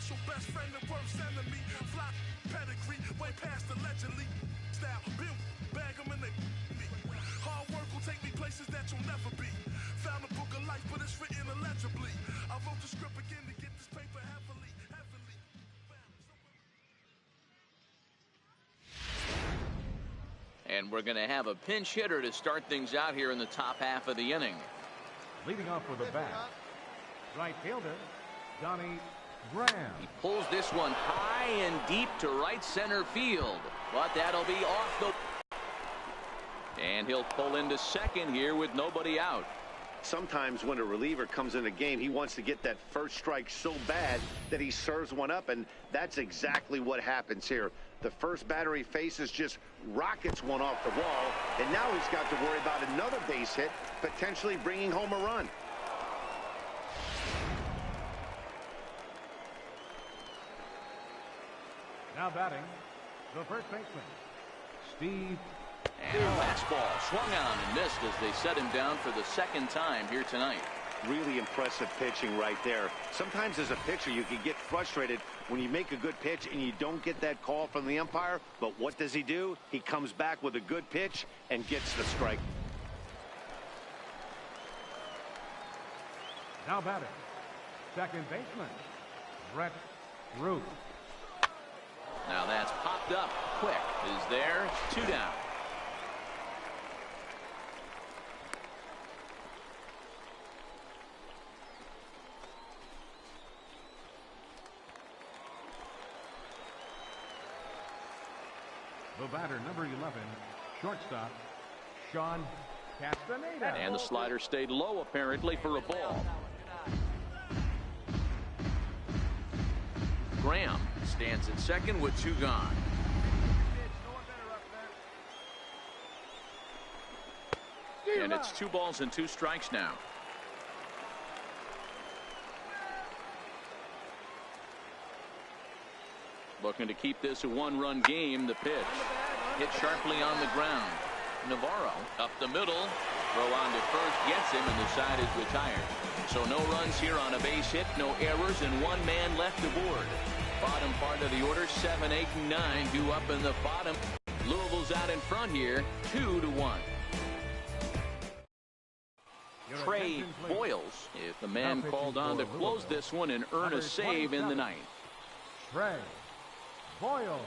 special best friend and worst enemy. Fly pedigree, way past allegedly. Style, bill, bag them and they me. Hard work will take me places that you'll never be. Found a book of life, but it's written illegibly. I wrote the script again to get this paper heavily, heavily. And we're going to have a pinch hitter to start things out here in the top half of the inning. Leading off with a bat, right fielder, Donnie Graham. He pulls this one high and deep to right center field, but that'll be off the... And he'll pull into second here with nobody out. Sometimes when a reliever comes in the game, he wants to get that first strike so bad that he serves one up, and that's exactly what happens here. The first batter he faces just rockets one off the wall, and now he's got to worry about another base hit, potentially bringing home a run. Now batting, the first baseman, Steve. And a fastball swung on and missed as they set him down for the second time here tonight. Really impressive pitching right there. Sometimes as a pitcher you can get frustrated when you make a good pitch and you don't get that call from the umpire, but what does he do? He comes back with a good pitch and gets the strike. Now batting, second baseman, Brett Root. Now that's popped up quick. Is there? 2 down. The batter, number 11, shortstop, Sean Castaneda. And the slider stayed low, apparently, for a ball. Graham stands at second with 2 gone. And it's 2 balls and 2 strikes now. Looking to keep this a 1-run game. The pitch hit sharply on the ground. Navarro up the middle. Throw on to first gets him, and the side is retired. So no runs here on a base hit, no errors, and 1 man left aboard. Bottom part of the order, 7, 8, and 9 due up in the bottom. Louisville's out in front here, 2-1. Trey Boyles, if the man called on to close this one and earn a save in the ninth. Trey Boyles.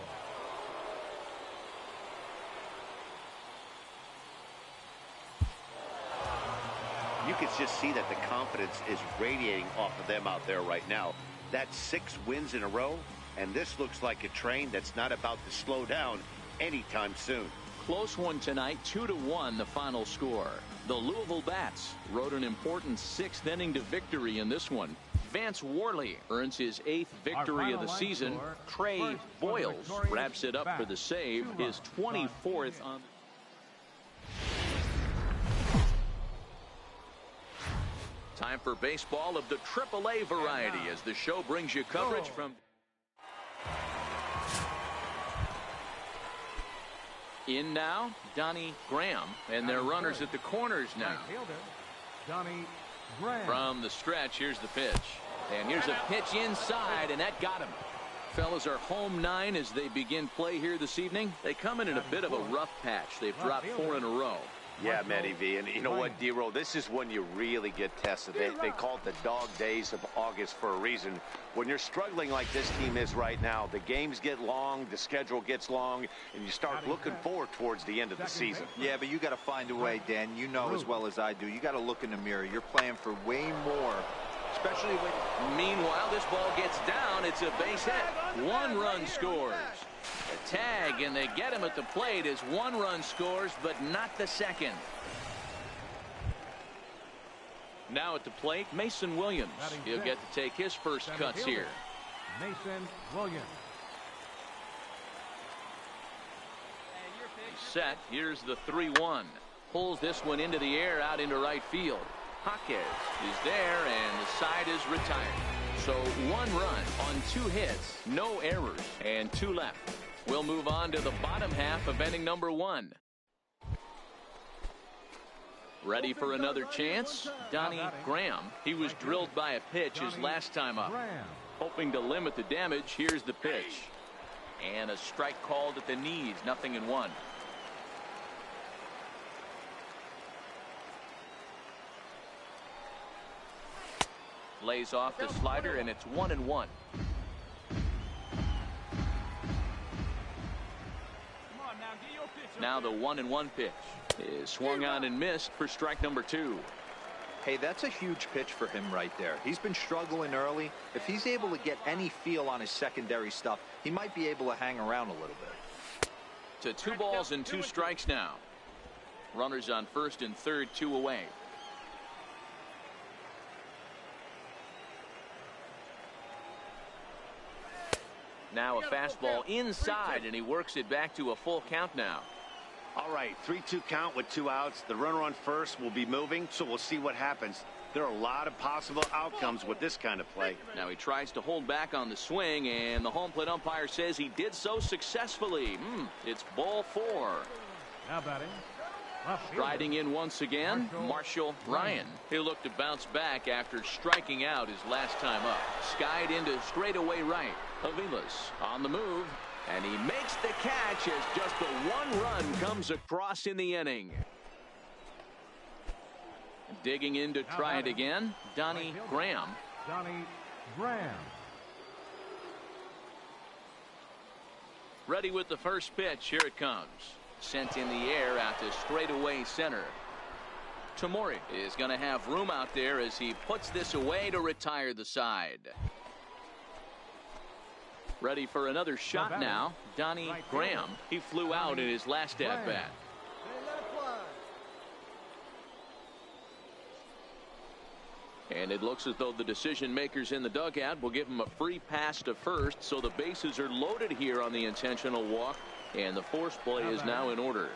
You can just see that the confidence is radiating off of them out there right now. That's 6 wins in a row, and this looks like a train that's not about to slow down anytime soon. Close one tonight, 2-1 the final score. The Louisville Bats rode an important 6th inning to victory in this one. Vance Worley earns his 8th victory of the season. Trey Boyles wraps it up for the save, his 24th on. Time for baseball of the AAA variety as the show brings you coverage from. In now, Donnie Graham, and their runners at the corners now. Donnie Graham. From the stretch, here's the pitch. And here's a pitch inside, and that got him. Fellas are home 9 as they begin play here this evening. They come in a bit of a rough patch. They've dropped 4 in a row. Yeah, Matty V, and you know what, D-Roll, this is when you really get tested. They call it the dog days of August for a reason. When you're struggling like this team is right now, the games get long, the schedule gets long, and you start looking forward towards the end of the season. Yeah, but you got to find a way, Dan. You know as well as I do. You got to look in the mirror. You're playing for way more, especially when... Meanwhile, this ball gets down. It's a base hit. 1 run scores. A tag, and they get him at the plate as 1 run scores, but not the second. Now at the plate, Mason Williams. He'll get to take his first cuts here. Mason Williams. Set. Here's the 3-1. Pulls this one into the air out into right field. Jaquez is there, and the side is retired. So 1 run on 2 hits, no errors, and 2 left. We'll move on to the bottom half of inning number 1. Ready for another chance? Donnie Graham. He was drilled by a pitch his last time up. Hoping to limit the damage, here's the pitch. And a strike called at the knees, 0-1. Lays off the slider, and it's 1-1. Now the 1-1 pitch is swung on and missed for strike number 2. Hey, that's a huge pitch for him right there. He's been struggling early. If he's able to get any feel on his secondary stuff, he might be able to hang around a little bit. To 2 balls and 2 strikes now. Runners on first and third, 2 away. Now a fastball inside, and he works it back to a full count now. All right, 3-2 count with 2 outs. The runner on first will be moving, so we'll see what happens. There are a lot of possible outcomes with this kind of play. Now he tries to hold back on the swing, and the home plate umpire says he did so successfully. It's ball 4. Now batting. Striding in once again, Marshall Ryan. He'll look to bounce back after striking out his last time up. Skied into straightaway right. Avilas on the move, and he makes the catch as just the 1 run comes across in the inning. Digging in to try it again, Donnie Graham. Donnie Graham. Ready with the first pitch. Here it comes. Sent in the air out to straightaway center. Tamori is going to have room out there as he puts this away to retire the side. Ready for another shot now, Donnie Graham. He flew out in his last at-bat. And it looks as though the decision makers in the dugout will give him a free pass to first, so the bases are loaded here on the intentional walk, and the force play is now in order.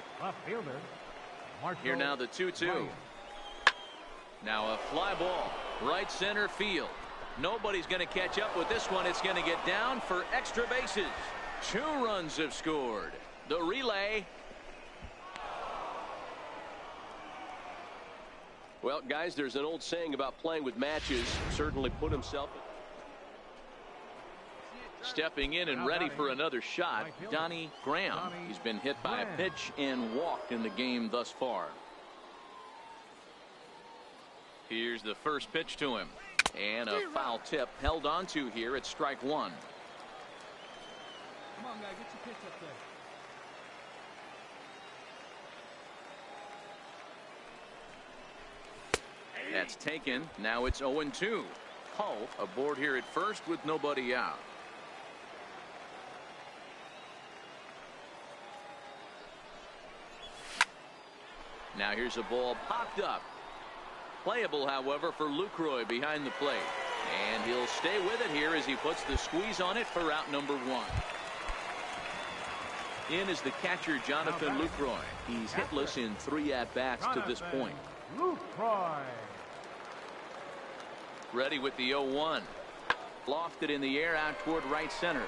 Here now the 2-2. Now a fly ball, right center field. Nobody's going to catch up with this one. It's going to get down for extra bases. 2 runs have scored. The relay. Well, guys, there's an old saying about playing with matches. Certainly put himself. Stepping in and ready for another shot, Donnie Graham. He's been hit by a pitch and walked in the game thus far. Here's the first pitch to him. And a foul tip held on to here at strike 1. Come on, guy, get your pitch up there. That's taken. Now it's 0-2. Hull aboard here at first with nobody out. Now here's a ball popped up. Playable, however, for Lucroy behind the plate. And he'll stay with it here as he puts the squeeze on it for out number 1. In is the catcher, Jonathan Lucroy. He's hitless in 3 at-bats to this point. Lucroy. Ready with the 0-1. Lofted in the air out toward right center.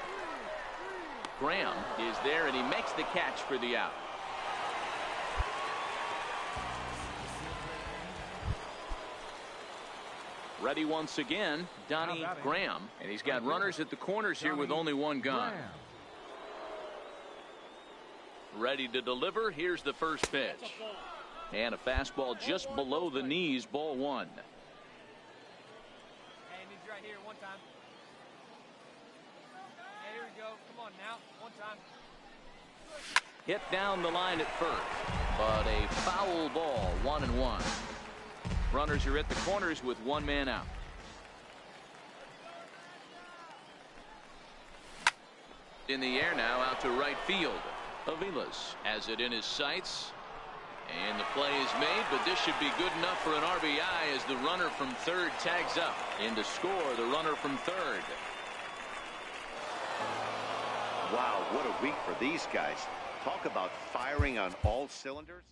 Graham is there, and he makes the catch for the out. Ready once again, Donnie Graham, and he's got runners at the corners here with only 1 gone. Ready to deliver. Here's the first pitch. And a fastball just below the knees, ball 1. Hey, it needs right here, 1 time. Hey, here we go. Come on now, 1 time. Hit down the line at first, but a foul ball, 1-1. Runners are at the corners with 1 man out. In the air now out to right field. Avilas has it in his sights. And the play is made, but this should be good enough for an RBI as the runner from third tags up. In to score, the runner from third. Wow, what a week for these guys. Talk about firing on all cylinders.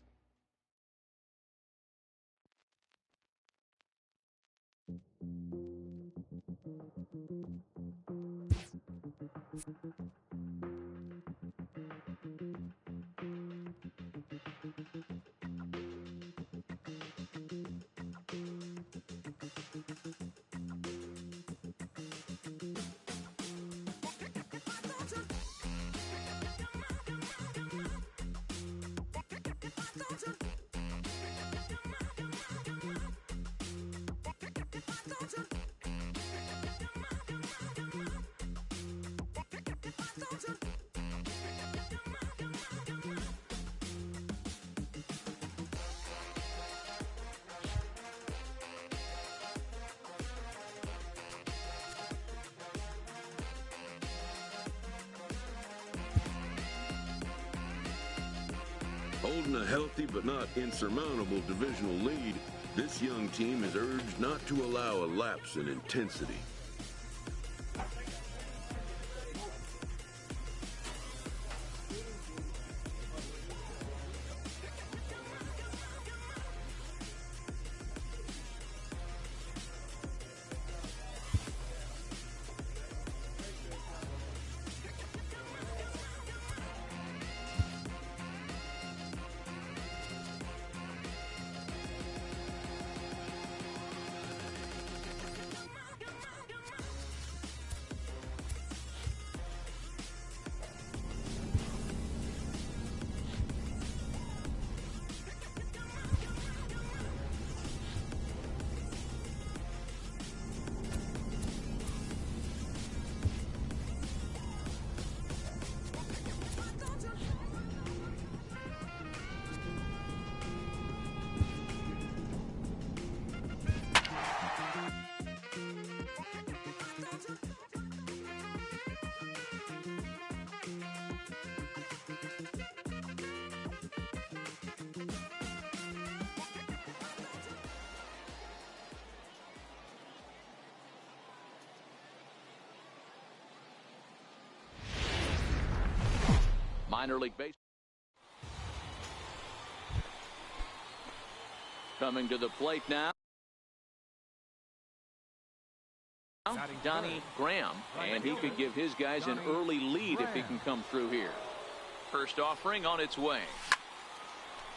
Holding a healthy but not insurmountable divisional lead, this young team is urged not to allow a lapse in intensity. Minor league baseball. Coming to the plate now, Donnie Graham, and he could give his guys an early lead if he can come through here. First offering on its way.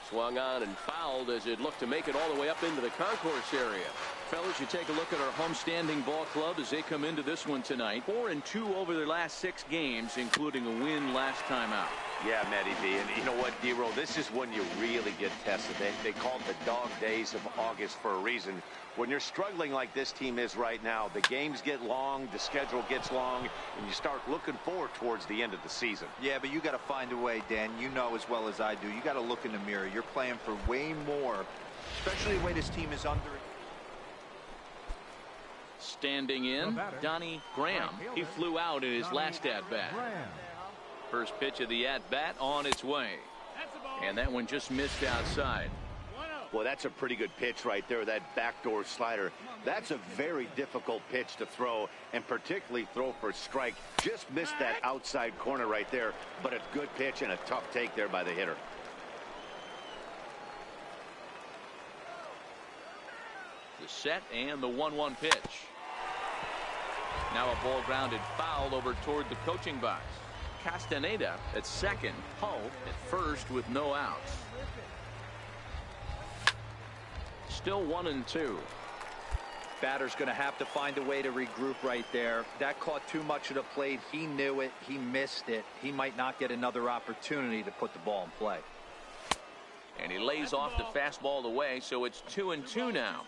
Swung on and fouled as it looked to make it all the way up into the concourse area. Fellas, you take a look at our homestanding ball club as they come into this one tonight. 4-2 over their last 6 games, including a win last time out. Yeah, Matty B. And you know what, D-Roll, this is when you really get tested. They call it the dog days of August for a reason. When you're struggling like this team is right now, the games get long, the schedule gets long, and you start looking forward towards the end of the season. Yeah, but you got to find a way, Dan. You know as well as I do. You got to look in the mirror. You're playing for way more, especially the way this team is under. Standing in, Donnie Graham. He flew out in his last at-bat. First pitch of the at-bat on its way. And that one just missed outside. Well, that's a pretty good pitch right there, that backdoor slider. That's a very difficult pitch to throw, and particularly throw for a strike. Just missed that outside corner right there, but a good pitch and a tough take there by the hitter. The set and the 1-1 pitch. Now a ball grounded foul over toward the coaching box. Castaneda at second, Hull at first with no outs. Still 1-2. Batter's going to have to find a way to regroup right there. That caught too much of the plate. He knew it. He missed it. He might not get another opportunity to put the ball in play. And he lays off the fastball away, so it's 2-2 now.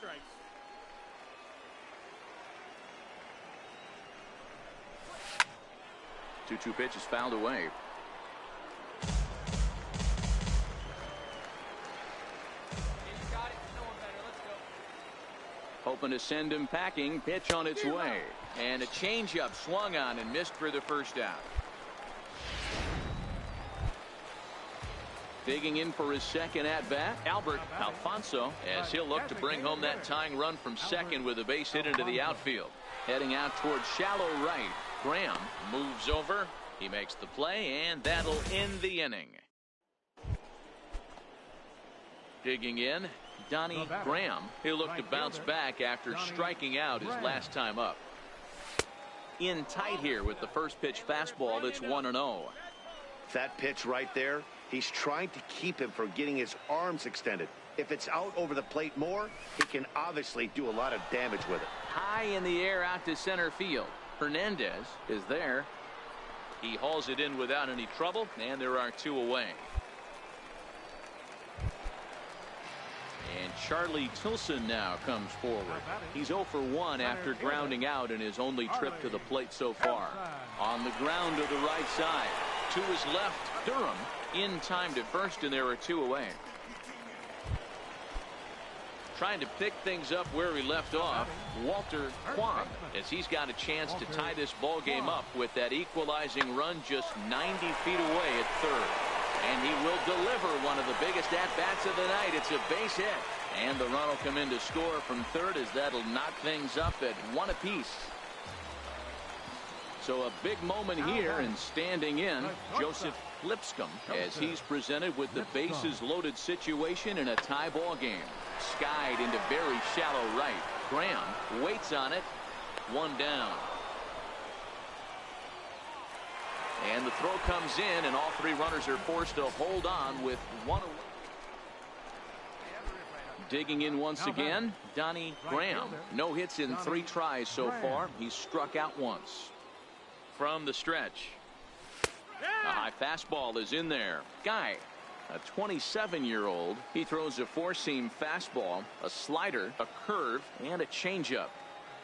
Two pitch is fouled away. Hoping to send him packing. Pitch on its way. And a changeup swung on and missed for the first out. Digging in for his second at-bat, Albert Alfonso, as he'll look to bring home that tying run from second with a base hit into the outfield. Heading out towards shallow right. Graham moves over. He makes the play, and that'll end the inning. Digging in, Donnie Graham. He'll look to bounce back after striking out his last time up. In tight here with the first pitch fastball that's 1-0. That pitch right there, he's trying to keep him from getting his arms extended. If it's out over the plate more, he can obviously do a lot of damage with it. High in the air out to center field. Hernandez is there. He hauls it in without any trouble, and there are 2 away. And Charlie Tilson now comes forward. He's 0 for 1 after grounding out in his only trip to the plate so far. On the ground to the right side. To his left, Durham in time to first, and there are 2 away. Trying to pick things up where he left off, Walter Kwan, as he's got a chance to tie this ball game up with that equalizing run just 90 feet away at third. And he will deliver one of the biggest at-bats of the night. It's a base hit. And the run will come in to score from third, as that'll knock things up at 1 apiece. So a big moment here, and standing in, Joseph Lipscomb, as he's presented with the bases loaded situation in a tie ball game. Skied into very shallow right. Graham waits on it. 1 down. And the throw comes in, and all 3 runners are forced to hold on with 1 away. Digging in once again, Donnie Graham. No hits in 3 tries so far. He's struck out once. From the stretch, a high fastball is in there. Guy, a 27-year-old. He throws a 4-seam fastball, a slider, a curve, and a changeup.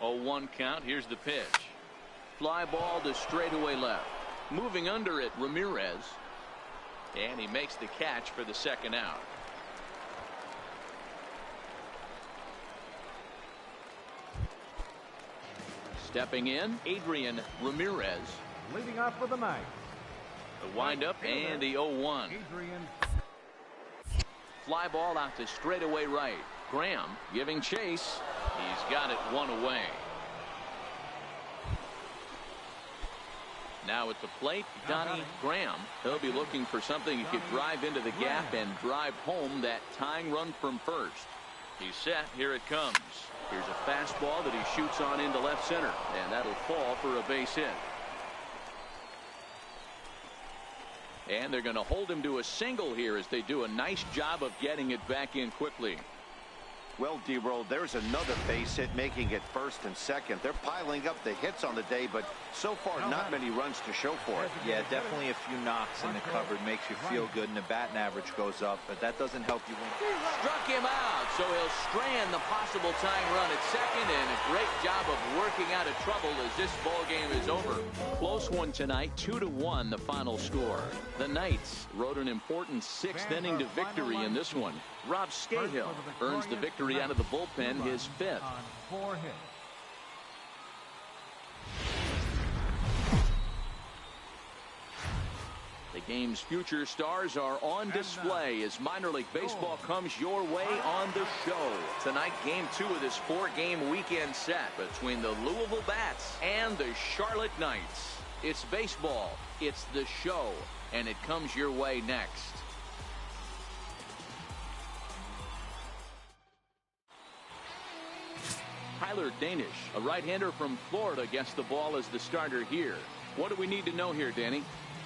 0-1 count. Here's the pitch. Fly ball to straightaway left. Moving under it, Ramirez. And he makes the catch for the 2nd out. Stepping in, Adrian Ramirez. Leading off for the night. The windup and the 0-1. Fly ball out to straightaway right. Graham giving chase. He's got it 1 away. Now at the plate, Donnie Graham. He'll be looking for something he could drive into the gap and drive home that tying run from first. He's set. Here it comes. Here's a fastball that he shoots on into left center, and that'll fall for a base hit. And they're going to hold him to a single here, as they do a nice job of getting it back in quickly. Well, D-Roll, there's another base hit, making it 1st and 2nd. They're piling up the hits on the day, but so far not many runs to show for it. Yeah, definitely a few knocks in the cupboard makes you feel good, and the batting average goes up, but that doesn't help you win. Struck him out, so he'll strand the possible tying run at 2nd, and a great job of working out of trouble as this ball game is over. Close one tonight, 2-1 the final score. The Knights rode an important 6th inning to victory in this one. Rob Scahill earns the victory out of the bullpen, his 5th. On 4 hits. The game's future stars are on display as minor league baseball comes your way on the show. Tonight, game 2 of this 4-game weekend set between the Louisville Bats and the Charlotte Knights. It's baseball, it's the show, and it comes your way next. Tyler Danish, a right-hander from Florida, gets the ball as the starter here. What do we need to know here, Danny?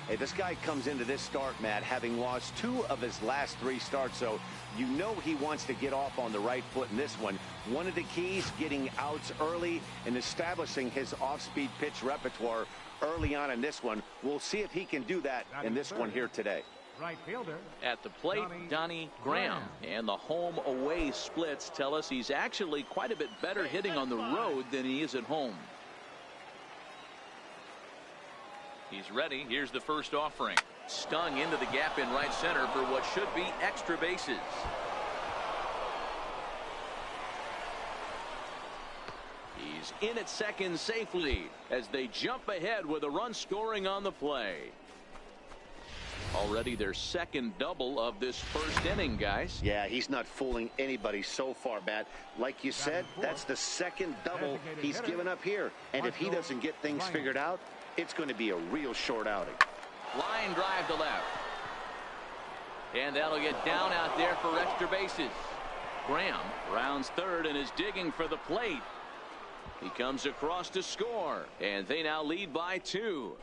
Hey, this guy comes into this start, Matt, having lost 2 of his last 3 starts, so you know he wants to get off on the right foot in this one. One of the keys, getting outs early and establishing his off-speed pitch repertoire early on in this one. We'll see if he can do that in this one here today. Right fielder. At the plate, Donnie Graham. And the home-away splits tell us he's actually quite a bit better hitting on the road than he is at home. He's ready. Here's the first offering. Stung into the gap in right center for what should be extra bases. He's in at 2nd safely as they jump ahead with a run scoring on the play. Already their 2nd double of this 1st inning, guys. Yeah, he's not fooling anybody so far, Matt. Like you said, that's the 2nd double he's given up here. And if he doesn't get things figured out, it's going to be a real short outing. Line drive to left. And that'll get down out there for extra bases. Graham rounds 3rd and is digging for the plate. He comes across to score, and they now lead by 2.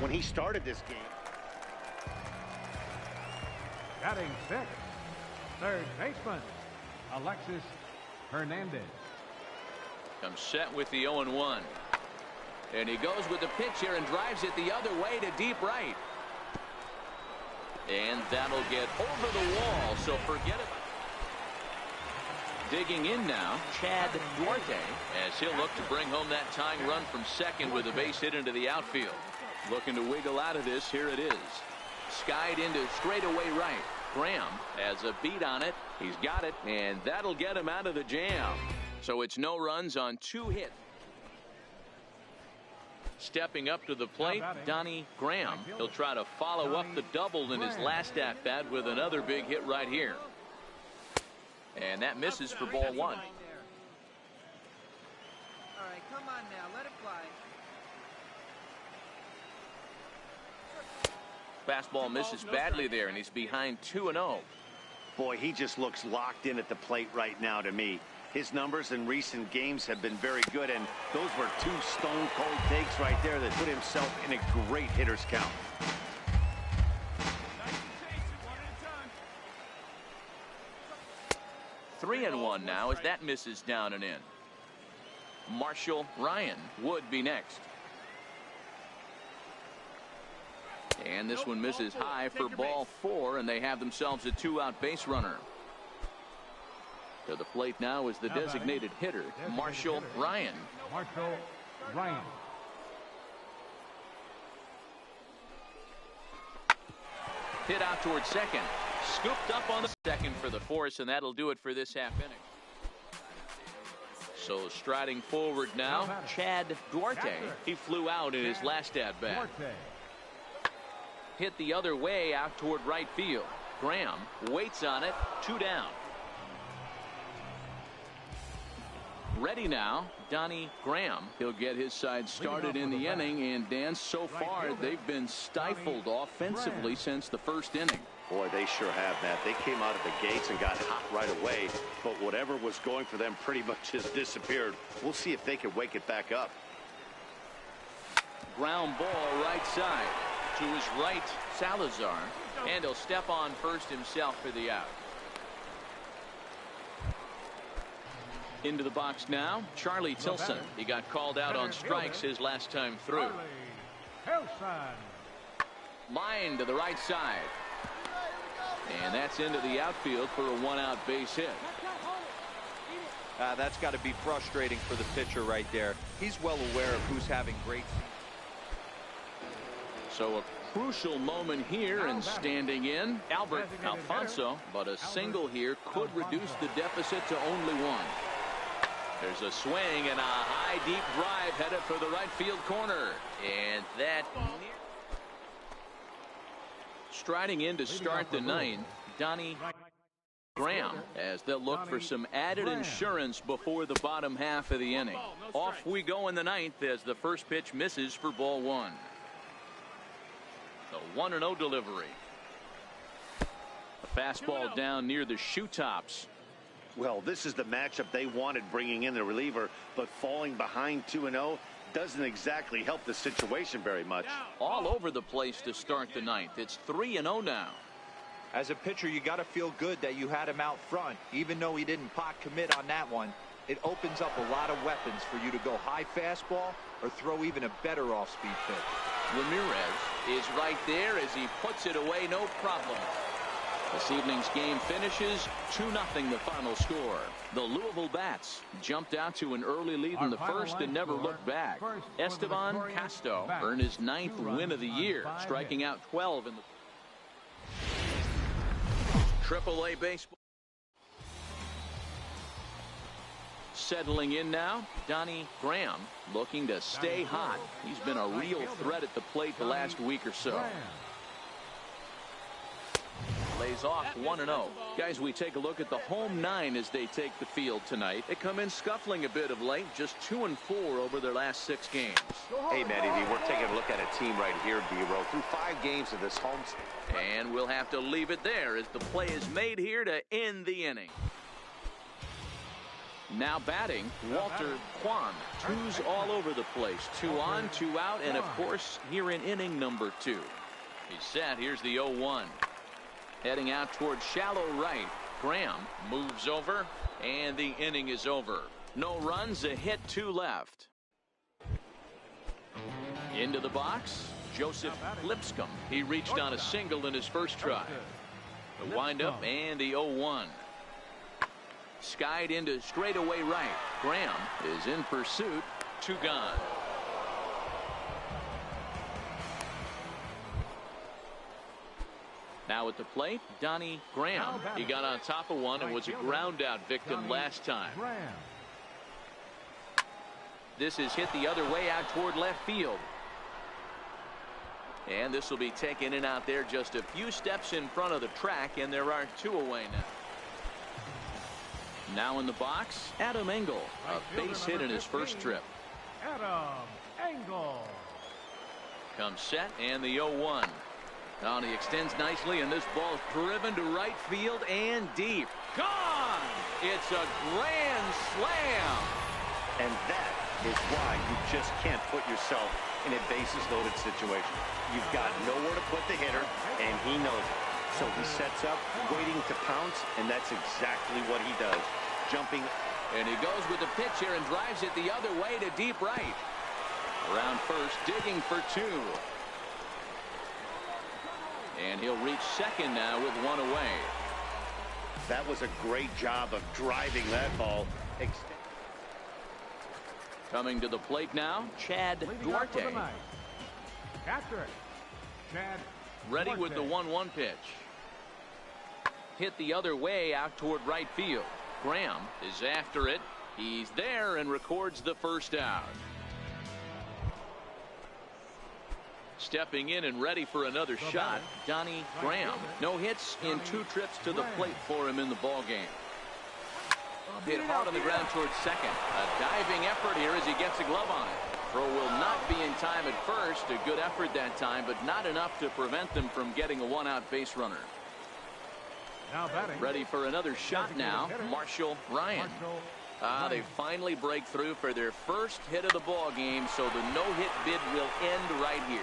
When he started this game, Batting 6th, 3rd baseman, Alexis Hernandez. Comes set with the 0-1. And he goes with the pitch here and drives it the other way to deep right. And that'll get over the wall, so forget it. Digging in now, Chad Duarte, as he'll look to bring home that tying run from 2nd with a base hit into the outfield. Looking to wiggle out of this. Here it is. Skied into straightaway right. Graham has a beat on it. He's got it, and that'll get him out of the jam. So it's no runs on 2 hits. Stepping up to the plate, Donnie Graham. He'll try to follow up the double in his last at bat with another big hit right here. And that misses for ball one. All right, come on now, let it fly. Fastball misses badly there, and he's behind 2-0. Boy, he just looks locked in at the plate right now to me. His numbers in recent games have been very good, and those were two stone-cold takes right there that put himself in a great hitter's count. Three and one now as that misses down and in. Marshall Ryan would be next. And this one misses high for ball four, and they have themselves a two-out base runner. To the plate now is the designated hitter, Marshall Ryan. Marshall Ryan. Hit out towards second. Scooped up on the second for the force, and that'll do it for this half inning. So striding forward now, Chad Duarte. He flew out in his last at bat. Hit the other way out toward right field. Graham waits on it. 2 down. Ready now, Donnie Graham. He'll get his side started in the inning, and Dan, so far they've been stifled offensively since the first inning. Boy, they sure have, Matt. They came out of the gates and got hot right away, but whatever was going for them pretty much has disappeared. We'll see if they can wake it back up. Ground ball right side. To his right, Salazar, and he'll step on first himself for the out. Into the box now, Charlie Tilson. He got called out on strikes his last time through. Line to the right side. And that's into the outfield for a one-out base hit. That's got to be frustrating for the pitcher right there. He's well aware of who's having great. So a crucial moment here, and standing in, Albert Alfonso, but a single here could reduce the deficit to only one. There's a swing and a high deep drive headed for the right field corner, and that striding in to start the ninth, Donnie Graham, as they'll look for some added insurance before the bottom half of the inning. Off we go in the ninth as the first pitch misses for ball one. The 1-0 delivery. A fastball down near the shoe tops. Well, this is the matchup they wanted, bringing in the reliever, but falling behind 2-0 doesn't exactly help the situation very much. All over the place to start the ninth. It's 3-0 now. As a pitcher, you got to feel good that you had him out front, even though he didn't pot commit on that one. It opens up a lot of weapons for you to go high fastball or throw even a better off-speed pitch. Ramirez is right there as he puts it away, no problem. This evening's game finishes 2-0 the final score. The Louisville Bats jumped out to an early lead in the first and never looked back. Esteban Casto earned his 9th win of the year, striking out 12 in the AAA baseball. Settling in now, Donnie Graham looking to stay hot. He's been a real threat at the plate the last week or so. Lays off 1-0. Guys, we take a look at the home 9 as they take the field tonight. They come in scuffling a bit of late, just 2-4 over their last 6 games. Hey, Matty V, we're taking a look at a team right here, D-Row, through 5 games of this home. And we'll have to leave it there as the play is made here to end the inning. Now batting, Walter Kwan. 2s all over the place. 2 on, 2 out, and of course, here in inning number 2. He's set. Here's the 0-1. Heading out towards shallow right. Graham moves over, and the inning is over. No runs, a hit, 2 left. Into the box, Joseph Lipscomb. He reached on a single in his first try. The windup and the 0-1. Skied into straightaway right. Graham is in pursuit. 2 gone. Now at the plate, Donnie Graham. He got on top of one and was a ground out victim last time. This is hit the other way out toward left field. And this will be taken in out there just a few steps in front of the track, and there are 2 away now. Now in the box, Adam Engel, a base hit in his first trip. Adam Engel. Comes set, and the 0-1. Donnie extends nicely, and this ball is driven to right field and deep. Gone! It's a grand slam. And that is why you just can't put yourself in a bases-loaded situation. You've got nowhere to put the hitter, and he knows it. So he sets up, waiting to pounce, and that's exactly what he does. Jumping. And he goes with the pitch here and drives it the other way to deep right. Around first, digging for 2. And he'll reach second now with 1 away. That was a great job of driving that ball. Coming to the plate now, Chad Duarte. Catcher, Chad Ready with the 1-1 pitch. Hit the other way out toward right field. Graham is after it. He's there and records the first out. Stepping in and ready for another shot, Donnie Graham. No hits in 2 trips to the plate for him in the ballgame. Hit hard on the ground towards second. A diving effort here as he gets a glove on it. Throw will not be in time at first. A good effort that time, but not enough to prevent them from getting a 1-out base runner. Now batting. Ready for another shot now, Marshall Ryan. They finally break through for their first hit of the ball game, so the no-hit bid will end right here.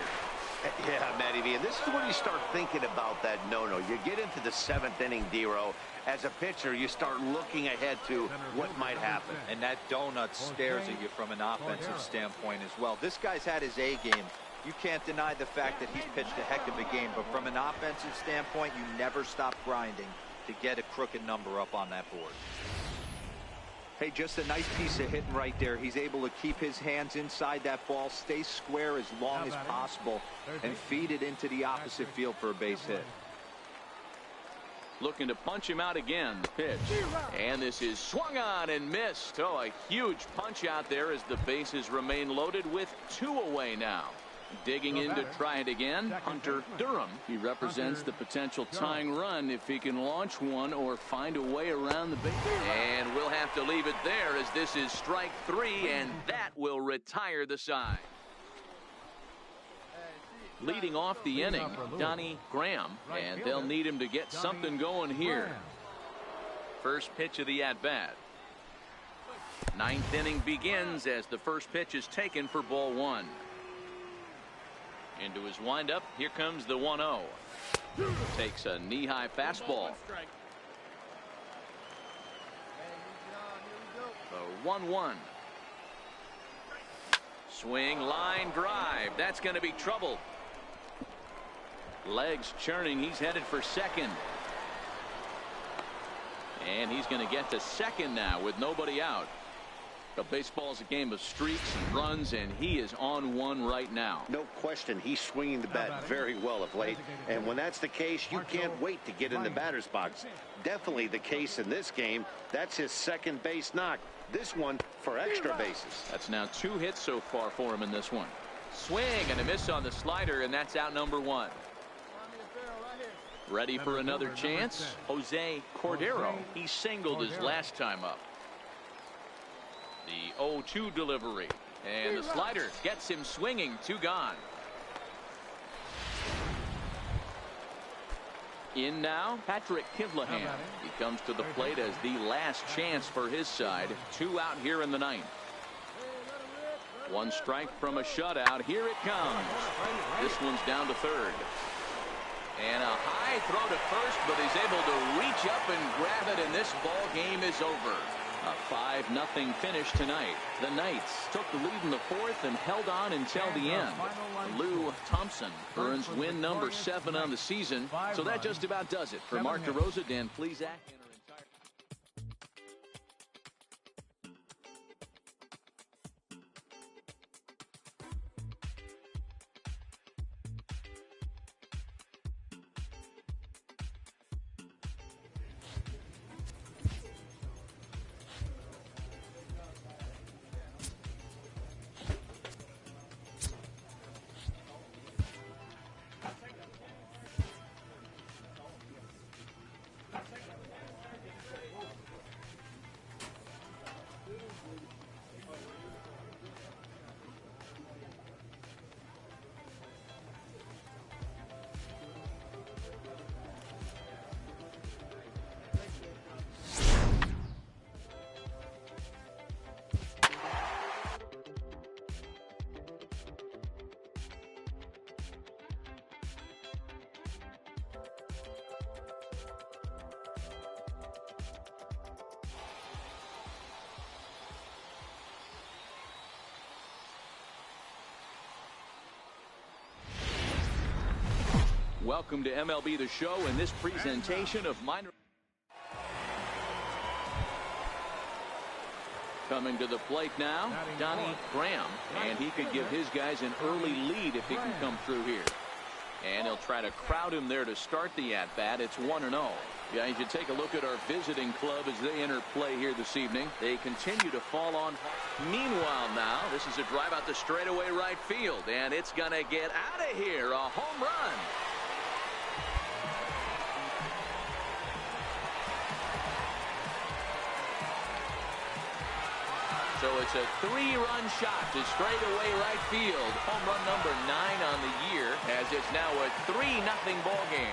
Yeah, Matty V, and this is when you start thinking about that no-no. You get into the 7th inning, D-Row. As a pitcher, you start looking ahead to what might happen. And that donut stares at you from an offensive standpoint as well. This guy's had his A game. You can't deny the fact that he's pitched a heck of a game, but from an offensive standpoint, you never stop grinding to get a crooked number up on that board. Hey, just a nice piece of hitting right there. He's able to keep his hands inside that ball, stay square as long as possible, and feed it into the opposite field for a base hit. Looking to punch him out again. The pitch. And this is swung on and missed. Oh, a huge punch out there as the bases remain loaded with 2 away now. Digging in to try it again, Hunter Durham. He represents the potential tying run if he can launch one or find a way around the base. And we'll have to leave it there as this is strike 3, and that will retire the side. Leading off the inning, Donnie Graham, and they'll need him to get something going here. First pitch of the at-bat. 9th inning begins as the first pitch is taken for ball 1. Into his windup, here comes the 1-0. Takes a knee-high fastball. The 1-1. Swing, line, drive. That's going to be trouble. Legs churning. He's headed for second. And he's going to get to second now with nobody out. The baseball's a game of streaks and runs, and he is on one right now. No question, he's swinging the bat very well of late. And when that's the case, you can't wait to get in the batter's box. Definitely the case in this game. That's his second base knock. This one for extra bases. That's now 2 hits so far for him in this one. Swing and a miss on the slider, and that's out number 1. Ready for another chance? Jose Cordero. He singled his last time up. The 0-2 delivery. And the slider gets him swinging. 2 gone. In now, Patrick Kivlahan. He comes to the plate as the last chance for his side. 2 out here in the 9th. 1 strike from a shutout. Here it comes. This one's down to third. And a high throw to first, but he's able to reach up and grab it, and this ball game is over. A 5-0 finish tonight. The Knights took the lead in the 4th and held on until the end. Lou Thompson earns win number 7 on the season. So that just about does it. For Mark DeRosa, Dan Plesac. Welcome to MLB The Show and this presentation of minor. Coming to the plate now, Donnie Graham, and he could give his guys an early lead if he can come through here. And he'll try to crowd him there to start the at-bat. It's 1-0. Yeah, you should take a look at our visiting club as they enter play here this evening. They continue to fall on. Meanwhile now, this is a drive out the straightaway right field, and it's going to get out of here. A home run. So it's a 3-run shot to straightaway right field. Home run number 9 on the year, as it's now a 3-0 ball game.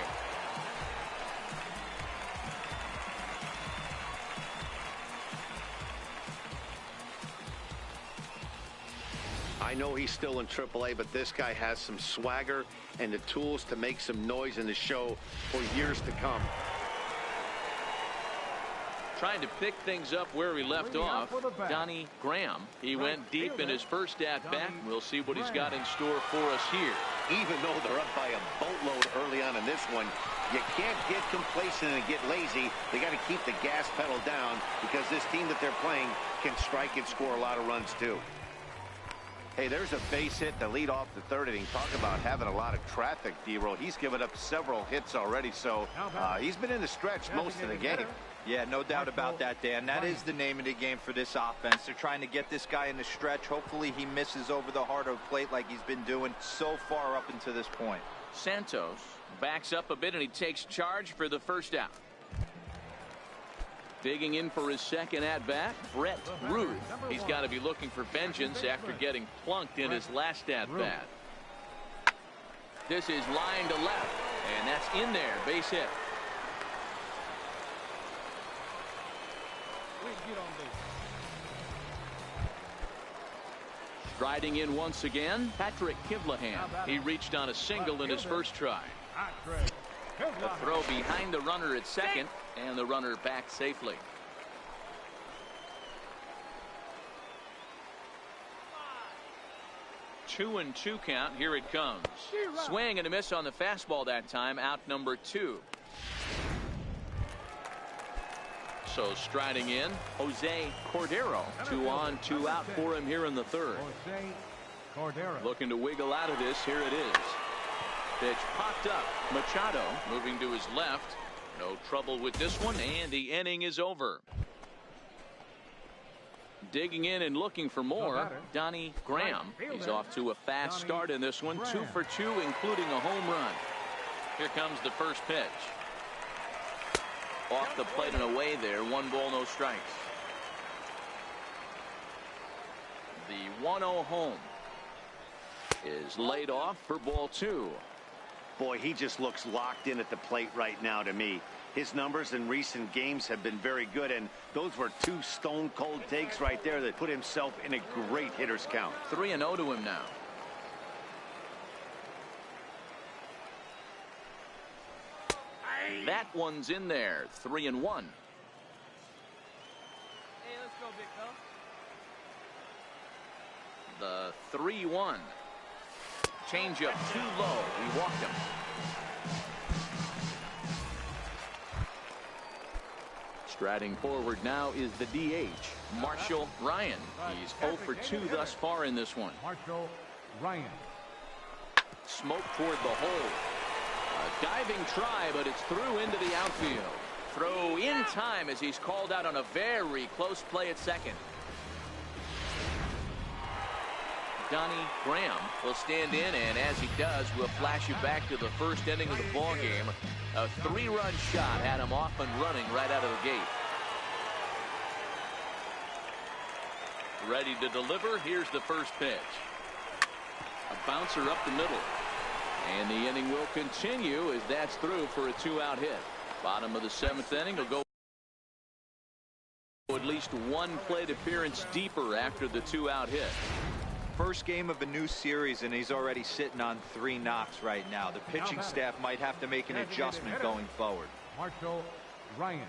I know he's still in AAA, but this guy has some swagger and the tools to make some noise in the show for years to come. Trying to pick things up where he left off, Donnie Graham. He went deep in his first at-bat. We'll see what he's got in store for us here. Even though they're up by a boatload early on in this one, you can't get complacent and get lazy. They got to keep the gas pedal down because this team that they're playing can strike and score a lot of runs too. Hey, there's a base hit to lead off the third inning. Talk about having a lot of traffic, D-Roll. He's given up several hits already, so he's been in the stretch most of the game. Yeah, no doubt about that, Dan. That is the name of the game for this offense. They're trying to get this guy in the stretch. Hopefully he misses over the heart of the plate like he's been doing so far up until this point. Santos backs up a bit and he takes charge for the first out. Digging in for his second at-bat, Brett Ruth. He's got to be looking for vengeance after getting plunked in his last at-bat. This is line to left, and that's in there. Base hit. Striding in once again, Patrick Kivlahan. He reached on a single in his first try. A throw behind the runner at second, and the runner back safely. Two and two count. Here it comes. Swing and a miss on the fastball that time. Out number 2. So striding in, Jose Cordero. 2 on, 2 out for him here in the third. Looking to wiggle out of this. Here it is. Pitch popped up. Machado moving to his left. No trouble with this one, and the inning is over. Digging in and looking for more, Donnie Graham. He's off to a fast start in this one. 2 for 2, including a home run. Here comes the first pitch. Off the plate and away there. 1 ball, no strikes. The 1-0 home is laid off for ball 2. Boy, he just looks locked in at the plate right now to me. His numbers in recent games have been very good, and those were 2 stone-cold takes right there that put himself in a great hitter's count. 3-0 to him now. That one's in there. 3-1. Hey, let's go, big fella. The 3-1. Changeup too low. He walked him. Striding forward now is the DH, Marshall Ryan. He's 0 for 2 thus far in this one. Marshall Ryan. Smoke toward the hole. A diving try, but it's through into the outfield. Throw in time as he's called out on a very close play at second. Donnie Graham will stand in, and as he does, we'll flash you back to the first inning of the ball game. A 3-run shot had him off and running right out of the gate. Ready to deliver. Here's the first pitch. A bouncer up the middle. And the inning will continue as that's through for a 2-out hit. Bottom of the 7th inning will go at least 1 plate appearance deeper after the 2-out hit. First game of a new series, and he's already sitting on 3 knocks right now. The pitching staff might have to make an adjustment going forward. Marshall Ryan.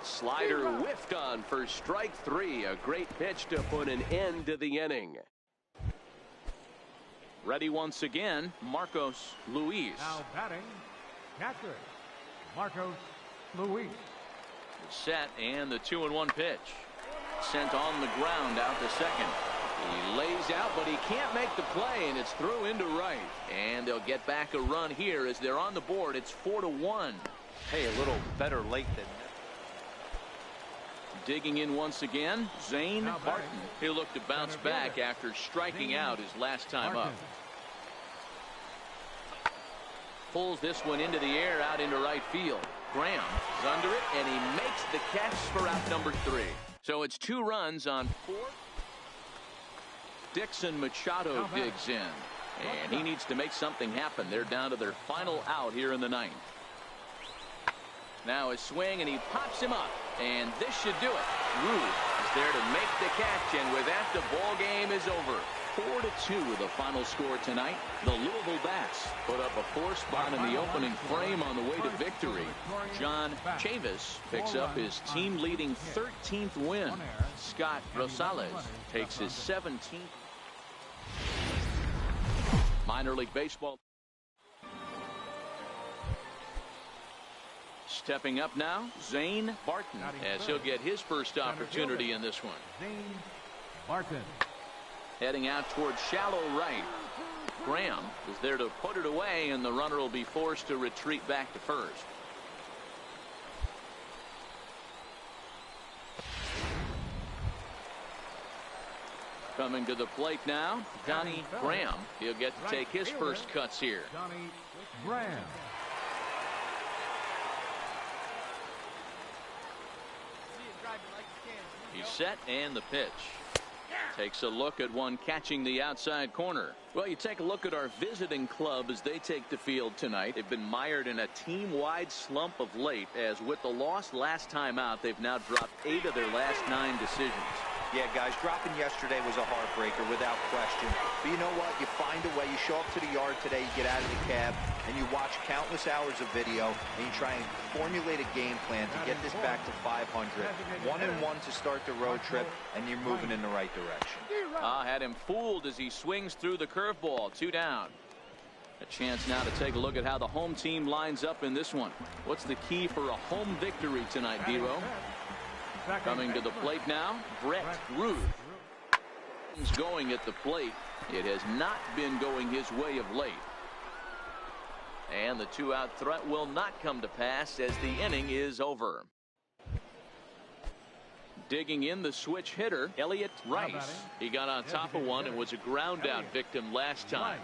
Slider whiffed on for strike 3. A great pitch to put an end to the inning. Ready once again, Marcos Luis. Now batting, catcher, Marcos Luis. Set and the 2-1 pitch. Sent on the ground out to second. He lays out, but he can't make the play, and it's through into right. And they'll get back a run here as they're on the board. It's 4-1. Hey, a little better late than Digging in once again, Zane Barton. He'll look to bounce back after striking out his last time up. Pulls this one into the air out into right field. Graham is under it, and he makes the catch for out number 3. So it's 2 runs on 4. Dixon Machado digs in, and he needs to make something happen. They're down to their final out here in the 9th. Now a swing, and he pops him up, and this should do it. Rude is there to make the catch, and with that, the ball game is over. 4-2 the final score tonight. The Louisville Bats put up a 4 spot in the opening frame on the way to victory. John Chavis picks up his team-leading 13th win. Scott Rosales takes his 17th. Minor League Baseball. Stepping up now, Zane Barton, as he'll get his first opportunity in this one. Zane Barton. Heading out towards shallow right. Graham is there to put it away, and the runner will be forced to retreat back to first. Coming to the plate now, Donnie Graham. He'll get to take his first cuts here. Donnie Graham. He's set, and the pitch. Takes a look at one catching the outside corner. Well, you take a look at our visiting club as they take the field tonight. They've been mired in a team-wide slump of late, as with the loss last time out, they've now dropped 8 of their last 9 decisions. Yeah, guys, dropping yesterday was a heartbreaker without question. But you know what? You find a way. You show up to the yard today, you get out of the cab, and you watch countless hours of video, and you try and formulate a game plan to get this back to 500. 1-1 to start the road trip, and you're moving in the right direction. Had him fooled as he swings through the curveball. 2 down. A chance now to take a look at how the home team lines up in this one. What's the key for a home victory tonight, Dero? Coming to the plate now, Brett Ruth. He's going at the plate. It has not been going his way of late. And the 2-out threat will not come to pass as the inning is over. Digging in the switch hitter, Elliot Rice. He got on top of one and was a ground out victim last time.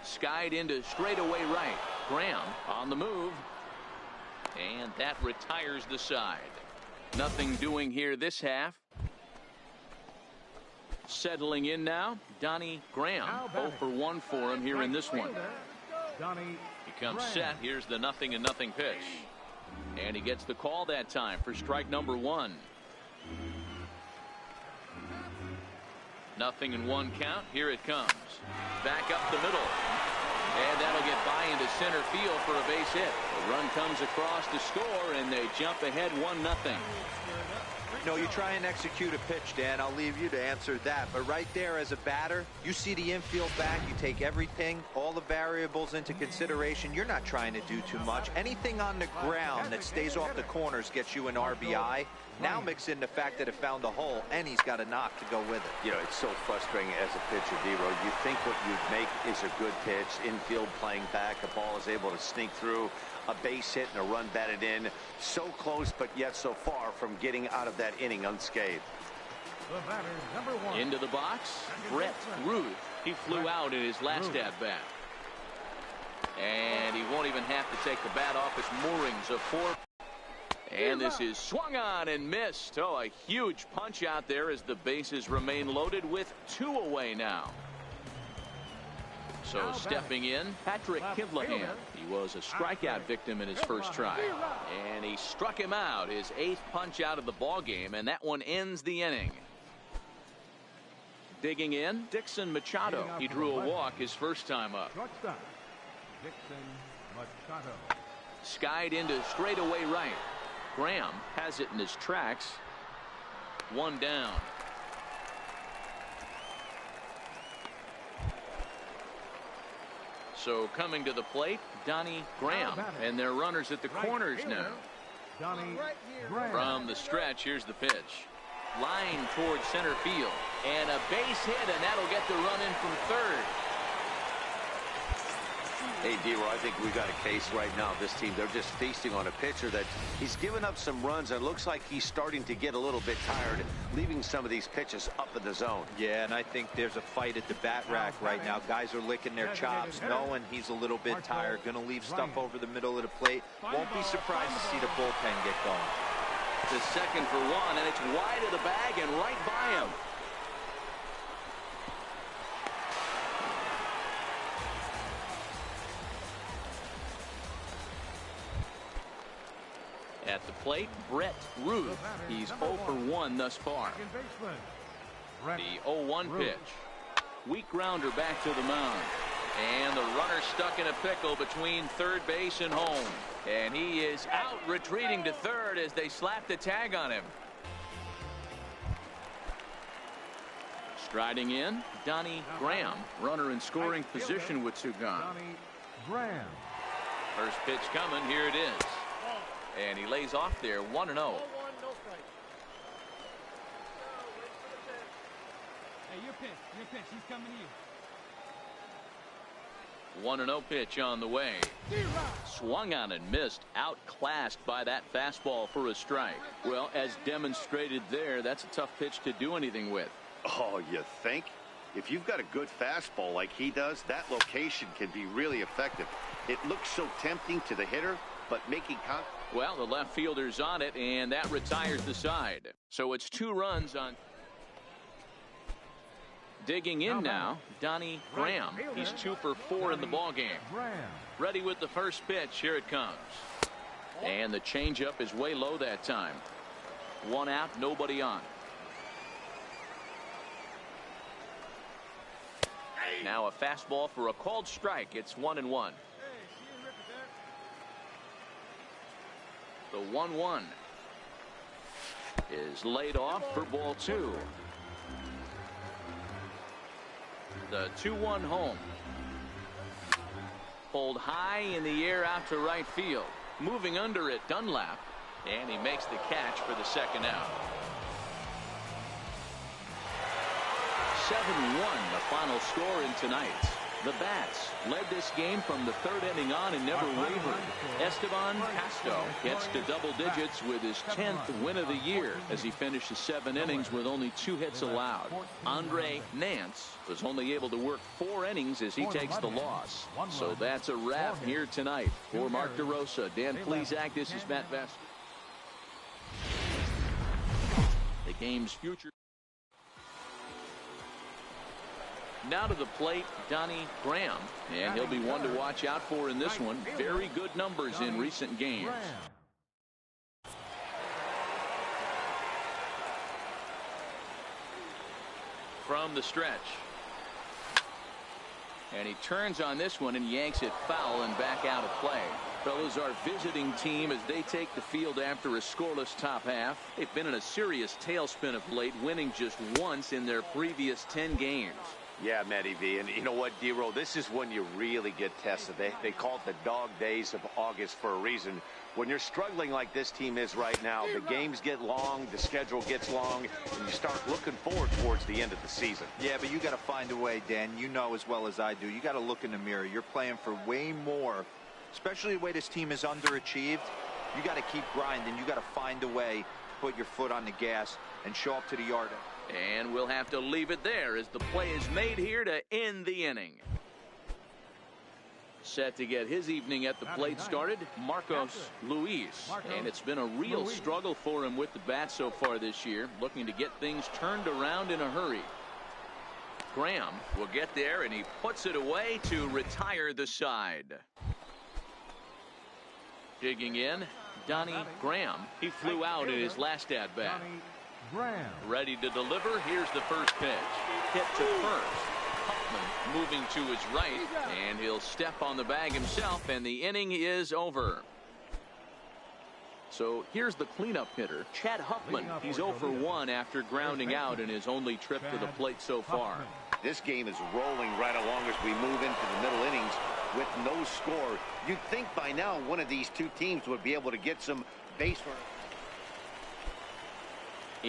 Skied into straightaway right. Graham on the move. And that retires the side. Nothing doing here this half. Settling in now, Donnie Graham. 0 for 1 for him here in this one. He comes set. Here's the 0-0 pitch. And he gets the call that time for strike number 1. 0-1 count. Here it comes. Back up the middle. And that'll get by into center field for a base hit. The run comes across to score, and they jump ahead 1-0. No, you try and execute a pitch, Dan. I'll leave you to answer that. But right there as a batter, you see the infield back. You take everything, all the variables into consideration. You're not trying to do too much. Anything on the ground that stays off the corners gets you an RBI. Now mix in the fact that it found a hole, and he's got a knock to go with it. You know, it's so frustrating as a pitcher, Dero. You think what you'd make is a good pitch, infield playing back, a ball is able to sneak through, a base hit and a run batted in. So close, but yet so far from getting out of that inning unscathed. The batter, number 1. Into the box, Brett Ruth. He flew out in his last at-bat. And he won't even have to take the bat off its moorings of 4. And this is swung on and missed. Oh, a huge punch out there as the bases remain loaded with 2 away now. So stepping in, Patrick Kivlahan. He was a strikeout victim in his first try. And he struck him out, his 8th punch out of the ball game, and that one ends the inning. Digging in, Dixon Machado. He drew a walk his first time up. Dixon Machado. Skied into straightaway right. Graham has it in his tracks. 1 down. So coming to the plate, Donnie Graham, and their runners at the corners now. Donnie Graham. From the stretch, here's the pitch. Line towards center field, and a base hit, and that'll get the run in from third. Hey, D-Roy, I think we've got a case right now. This team, they're just feasting on a pitcher that he's given up some runs, and it looks like he's starting to get a little bit tired, leaving some of these pitches up in the zone. Yeah, and I think there's a fight at the bat rack right now. Guys are licking their chops, knowing he's a little bit tired, going to leave stuff over the middle of the plate. Won't be surprised to see the bullpen get going. To second for one, and it's wide of the bag and right by him. At the plate, Brett Ruth. He's 0 for 1 thus far. The 0-1 pitch. Weak grounder back to the mound. And the runner stuck in a pickle between third base and home. And he is out, retreating to third as they slap the tag on him. Striding in, Donnie Graham. Runner in scoring position with two gone. Donnie Graham. First pitch coming, here it is. And he lays off there, 1-0. 1-1, no strike. Hey, your pitch, he's coming to you. 1-0 pitch on the way. Swung on and missed, outclassed by that fastball for a strike. Well, as demonstrated there, that's a tough pitch to do anything with. Oh, you think? If you've got a good fastball like he does, that location can be really effective. It looks so tempting to the hitter, but making contact. Well, the left fielder's on it, and that retires the side. So it's 2 runs on. Digging in now, Donnie Graham. He's 2 for 4 in the ballgame. Ready with the first pitch. Here it comes. And the changeup is way low that time. 1 out, nobody on. Now a fastball for a called strike. It's 1-1. The 1-1 is laid off for ball 2. The 2-1 home. Pulled high in the air out to right field. Moving under it, Dunlap. And he makes the catch for the second out. 7-1 the final score in tonight's. The Bats led this game from the 3rd inning on and never wavered. Esteban Casto gets to double digits with his 10th win of the year as he finishes 7 innings with only 2 hits allowed. Andre Nance was only able to work 4 innings as he takes the loss. So that's a wrap here tonight. For Mark DeRosa, Dan Plesac, this is Matt Vest. The game's future. Now to the plate, Donnie Graham, and he'll be one to watch out for in this one. Very good numbers in recent games. From the stretch. And he turns on this one and yanks it foul and back out of play. Fellas, our visiting team as they take the field after a scoreless top half. They've been in a serious tailspin of late, winning just once in their previous 10 games. Yeah, Matty V, and you know what, D-Roll, this is when you really get tested. They call it the dog days of August for a reason. When you're struggling like this team is right now, the games get long, the schedule gets long, and you start looking forward towards the end of the season. Yeah, but you got to find a way, Dan. You know as well as I do. You got to look in the mirror. You're playing for way more, especially the way this team is underachieved. You got to keep grinding. You got to find a way to put your foot on the gas and show up to the yard. And we'll have to leave it there as the play is made here to end the inning. Set to get his evening at the plate started, Marcos Luis. And it's been a real struggle for him with the bat so far this year, looking to get things turned around in a hurry. Graham will get there, and he puts it away to retire the side. Digging in, Donnie Graham. He flew out in his last at-bat. Ready to deliver. Here's the first pitch. Hit to first. Huffman moving to his right, and he'll step on the bag himself, and the inning is over. So here's the cleanup hitter, Chad Huffman. He's 0 for 1 after grounding out in his only trip to the plate so far. This game is rolling right along as we move into the middle innings. with no score. You'd think by now one of these two teams would be able to get some base running.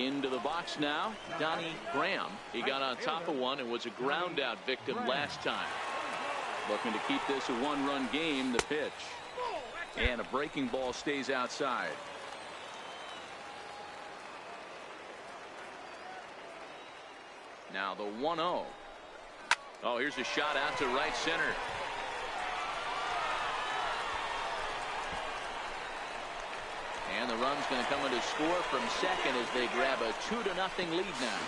Into the box now, Donnie Graham. He got on top of one and was a ground out victim last time. Looking to keep this a one-run game. The pitch. And a breaking ball stays outside. Now the 1-0. Oh, here's a shot out to right center. And the run's going to come in to score from second as they grab a 2-0 lead now.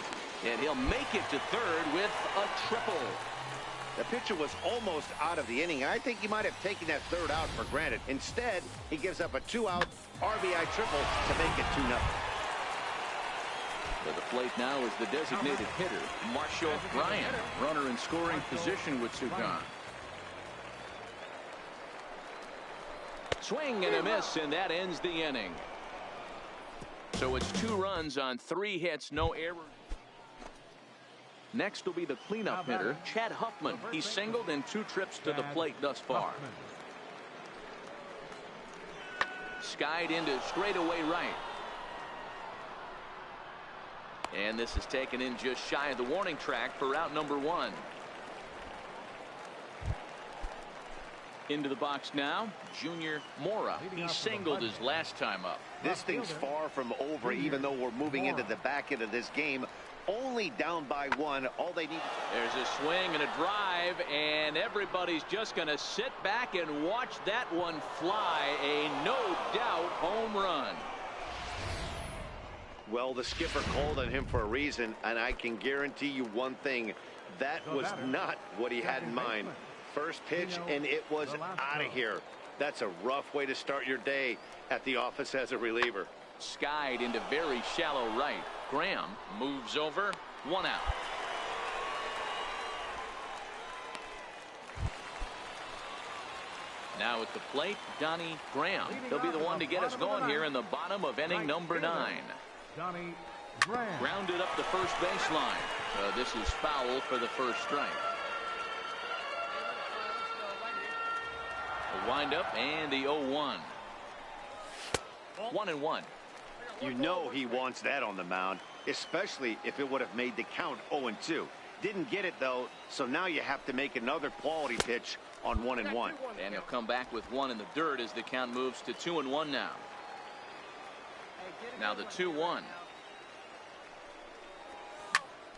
And he'll make it to third with a triple. The pitcher was almost out of the inning. I think he might have taken that third out for granted. Instead, he gives up a 2-out RBI triple to make it 2-0. To the plate now is the designated hitter, Marshall Ryan. Runner in scoring position with Sugan. Swing and a miss, and that ends the inning. So it's 2 runs on 3 hits, no error. Next will be the cleanup hitter, Chad Huffman. He's singled in 2 trips to the plate thus far. Skied into straightaway right. And this is taken in just shy of the warning track for out number 1. Into the box now, Junior Mora. He singled his last time up. This thing's far from over, even though we're moving into the back end of this game. Only down by 1. All they need. There's a swing and a drive, and everybody's just going to sit back and watch that one fly. A no-doubt home run. Well, the skipper called on him for a reason, and I can guarantee you one thing. That was not what he had in mind. First pitch, and it was out of here. That's a rough way to start your day at the office as a reliever. Skied into very shallow right. Graham moves over. 1 out. Now at the plate, Donnie Graham. He'll be the one to get us going here in the bottom of inning number 9. Donnie Graham. Grounded up the first baseline. This is foul for the first strike. The windup and the 0-1. 1-1. You know he wants that on the mound, especially if it would have made the count 0-2. Didn't get it, though, so now you have to make another quality pitch on 1-1. And he'll come back with 1 in the dirt as the count moves to 2-1 now. Now the 2-1.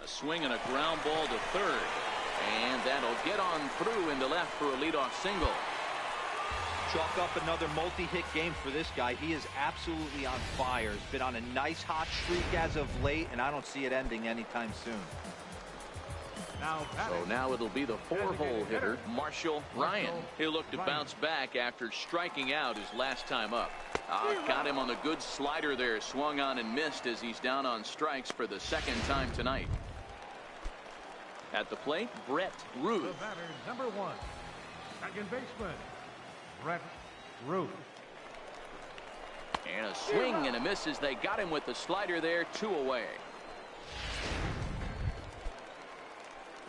A swing and a ground ball to third. And that'll get on through into left for a leadoff single. Chalk up another multi-hit game for this guy. He is absolutely on fire. He's been on a nice hot streak as of late, and I don't see it ending anytime soon. So now it'll be the 4-hole hitter, Marshall Ryan. He'll look to bounce back after striking out his last time up. Got him on a good slider there. Swung on and missed as he's down on strikes for the second time tonight. At the plate, Brett Ruth. The batter, number 1, second baseman, Brett Ruth. And a swing and a miss as they got him with the slider there. 2 away.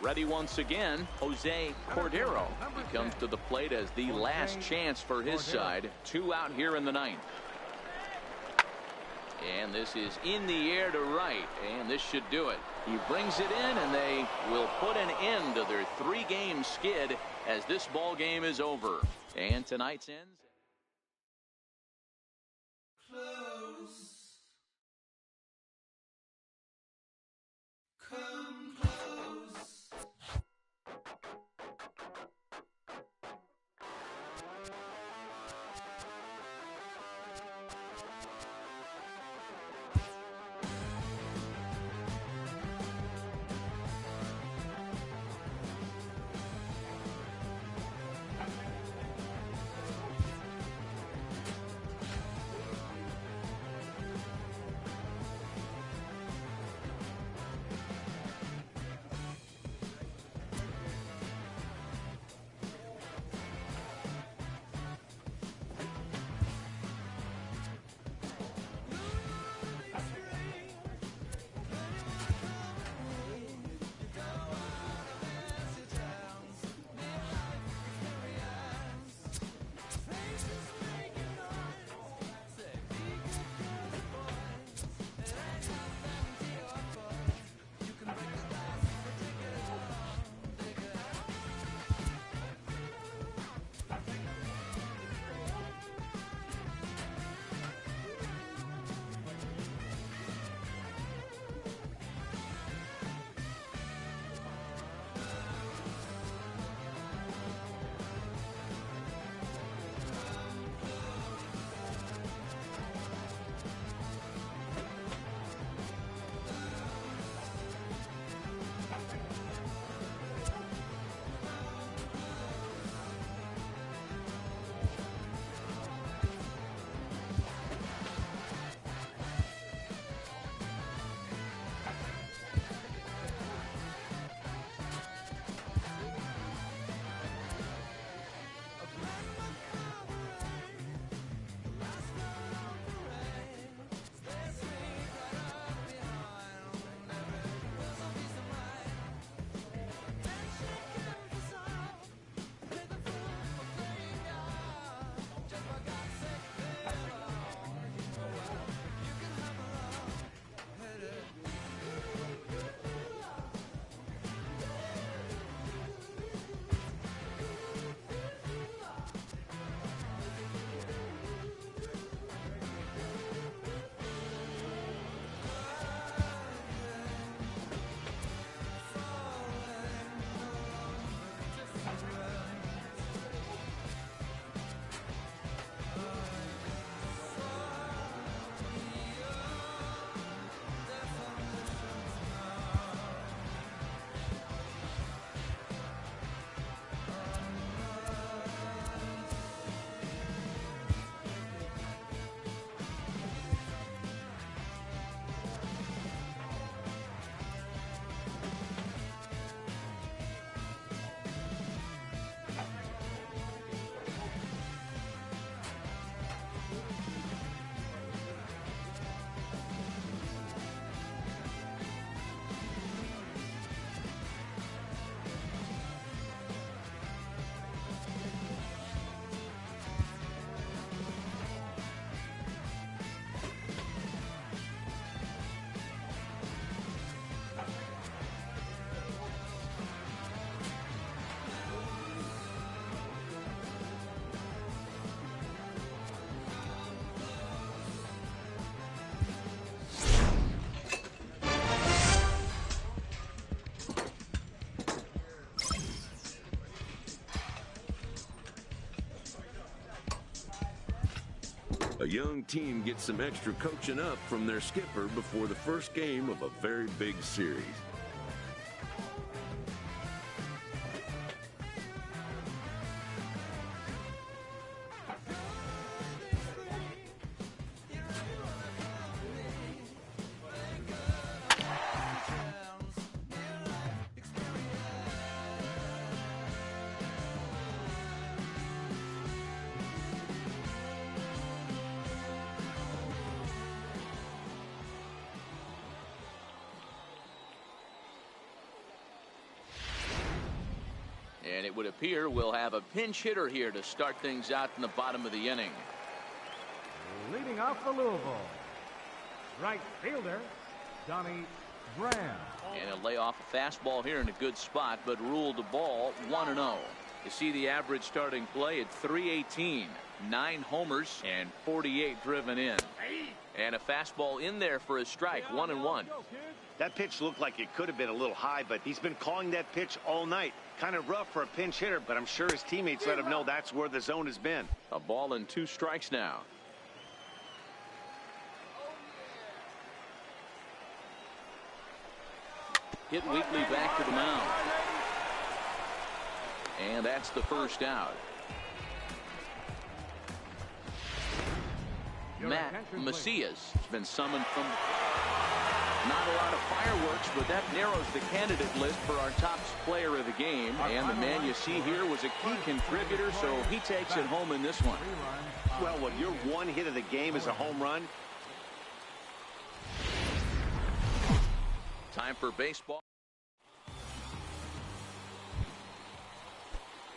Ready once again, Jose Cordero. He comes to the plate as the last chance for his side. 2 out here in the 9th. And this is in the air to right, and this should do it. He brings it in, and they will put an end to their 3-game skid as this ball game is over. And tonight's ends. A young team gets some extra coaching up from their skipper before the first game of a very big series. And it would appear we'll have a pinch hitter here to start things out in the bottom of the inning. Leading off for Louisville, right fielder, Donnie Graham. And he'll lay off a fastball here in a good spot, but ruled the ball 1-0. You see the average starting play at 318, 9 homers and 48 driven in. And a fastball in there for a strike, 1-1. That pitch looked like it could have been a little high, but he's been calling that pitch all night. Kind of rough for a pinch hitter, but I'm sure his teammates let him know that's where the zone has been. A ball and 2 strikes now. Hit weakly back to the mound. And that's the first out. Matt Macias has been summoned from. Not a lot of fireworks, but that narrows the candidate list for our top player of the game. And the man you see here was a key contributor, so he takes it home in this one. Well, when your one hit of the game is a home run. Time for baseball.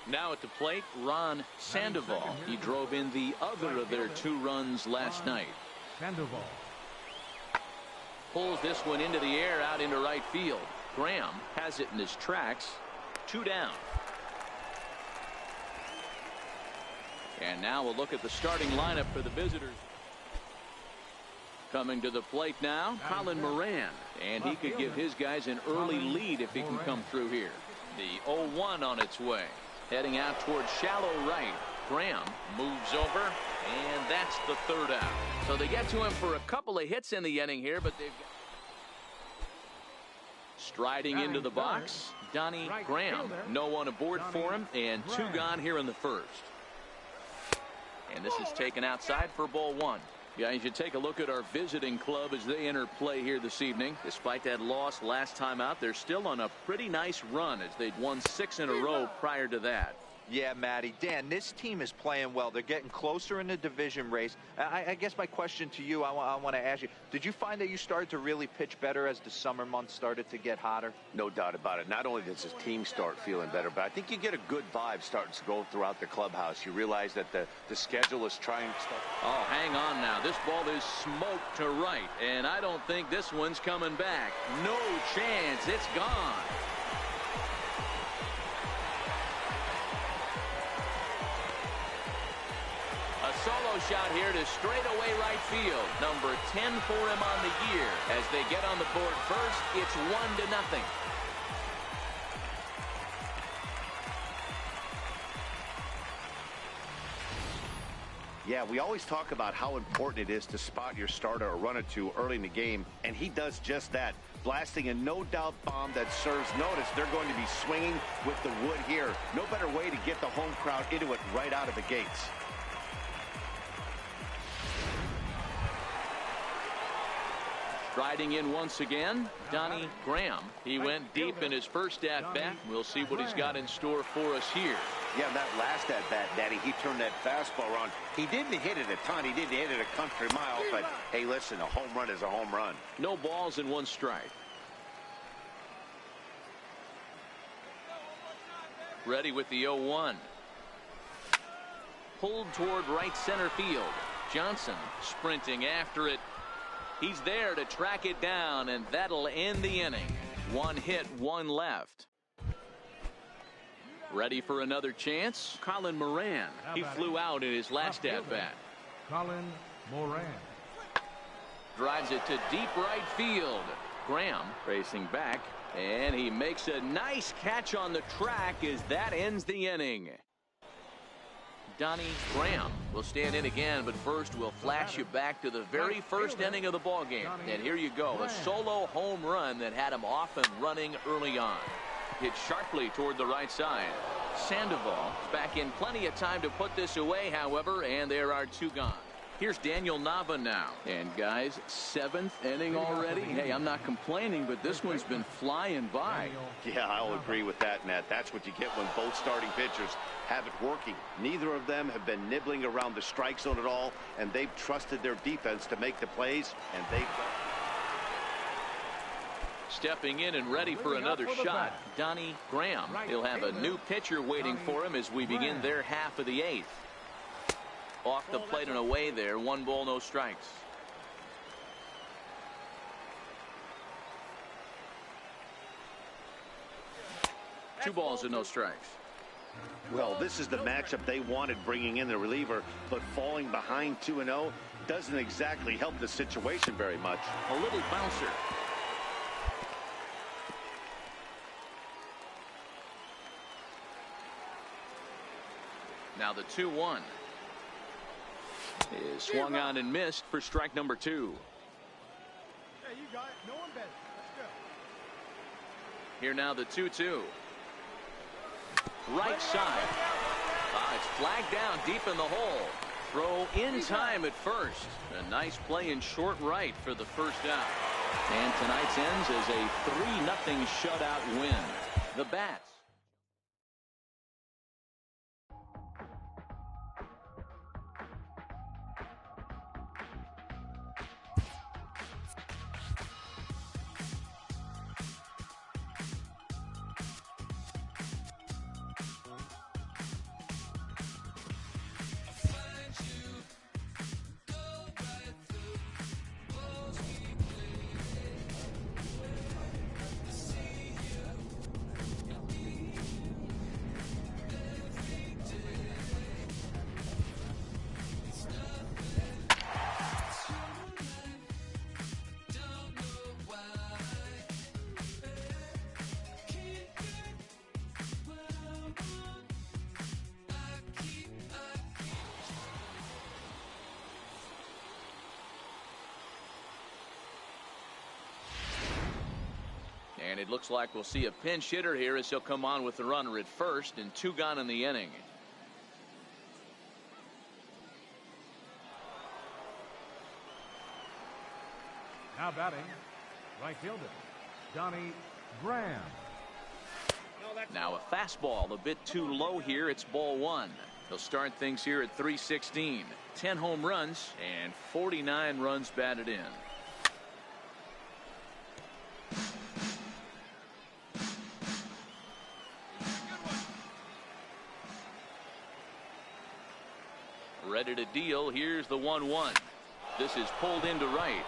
Now at the plate, Ron Sandoval. He drove in the other of their 2 runs last night. Sandoval pulls this one into the air out into right field. Graham has it in his tracks. 2 down. And now we'll look at the starting lineup for the visitors. Coming to the plate now, Colin Moran. And he could give his guys an early lead if he can come through here. The 0-1 on its way. Heading out towards shallow right. Graham moves over, and that's the 3rd out. So they get to him for a couple of hits in the inning here, but they've got... Striding into the box, Donnie Graham. No one aboard for him, and 2 gone here in the first. And this is taken outside for ball 1. Guys, you take a look at our visiting club as they enter play here this evening. Despite that loss last time out, they're still on a pretty nice run as they'd won 6 in a row prior to that. Yeah, Matty. Dan, this team is playing well. They're getting closer in the division race. I guess my question to you, I want to ask you, did you find that you started to really pitch better as the summer months started to get hotter? No doubt about it. Not only does his team start feeling better, but I think you get a good vibe starting to go throughout the clubhouse. You realize that the schedule is trying to start. Oh, hang on now. This ball is smoked to right, and I don't think this one's coming back. No chance. It's gone. A solo shot here to straightaway right field. Number 10 for him on the year. As they get on the board first, it's 1-0. Yeah, we always talk about how important it is to spot your starter or run it to early in the game, and he does just that. Blasting a no-doubt bomb that serves notice. They're going to be swinging with the wood here. No better way to get the home crowd into it right out of the gates. Striding in once again, Donnie Graham. He went deep in his first at-bat. We'll see what he's got in store for us here. Yeah, that last at-bat, Daddy, he turned that fastball around. He didn't hit it a ton. He didn't hit it a country mile. But, hey, listen, a home run is a home run. No balls and 1 strike. Ready with the 0-1. Pulled toward right center field. Johnson sprinting after it. He's there to track it down, and that'll end the inning. 1 hit, 1 left. Ready for another chance? Colin Moran. He flew out in his last at-bat. Colin Moran drives it to deep right field. Graham racing back, and he makes a nice catch on the track as that ends the inning. Donnie Graham will stand in again, but first we'll flash you back to the very first inning of the ball game. And here you go, a solo home run that had him off and running early on. Hit sharply toward the right side. Sandoval is back in plenty of time to put this away, however, and there are 2 gone. Here's Daniel Nava now. And guys, 7th inning already. Hey, I'm not complaining, but this one's been flying by. Yeah, I'll agree with that, Matt. That's what you get when both starting pitchers have it working. Neither of them have been nibbling around the strike zone at all, and they've trusted their defense to make the plays, and they've Stepping in and ready for another shot, Donnie Graham. He'll have a new pitcher waiting for him as we begin their half of the 8th. Off the plate and away there. 1 ball, no strikes. Two balls and no strikes. Well, this is the matchup they wanted, bringing in the reliever, but falling behind 2-0 doesn't exactly help the situation very much. A little bouncer. Now the 2-1 is swung on and missed for strike number 2. Hey, you got it. No one better. Let's go. Here now the 2-2. Right side. It's flagged down deep in the hole. Throw in time at first. A nice play in short right for the first out. And tonight's ends as a 3-0 shutout win. The Bats. And it looks like we'll see a pinch hitter here as he'll come on with the runner at first, and 2 gone in the inning. Now batting, right fielder, Donnie Graham. Now a fastball a bit too low here. It's ball 1. He'll start things here at 316. 10 home runs and 49 runs batted in. Ready to deal. Here's the 1-1. This is pulled into right.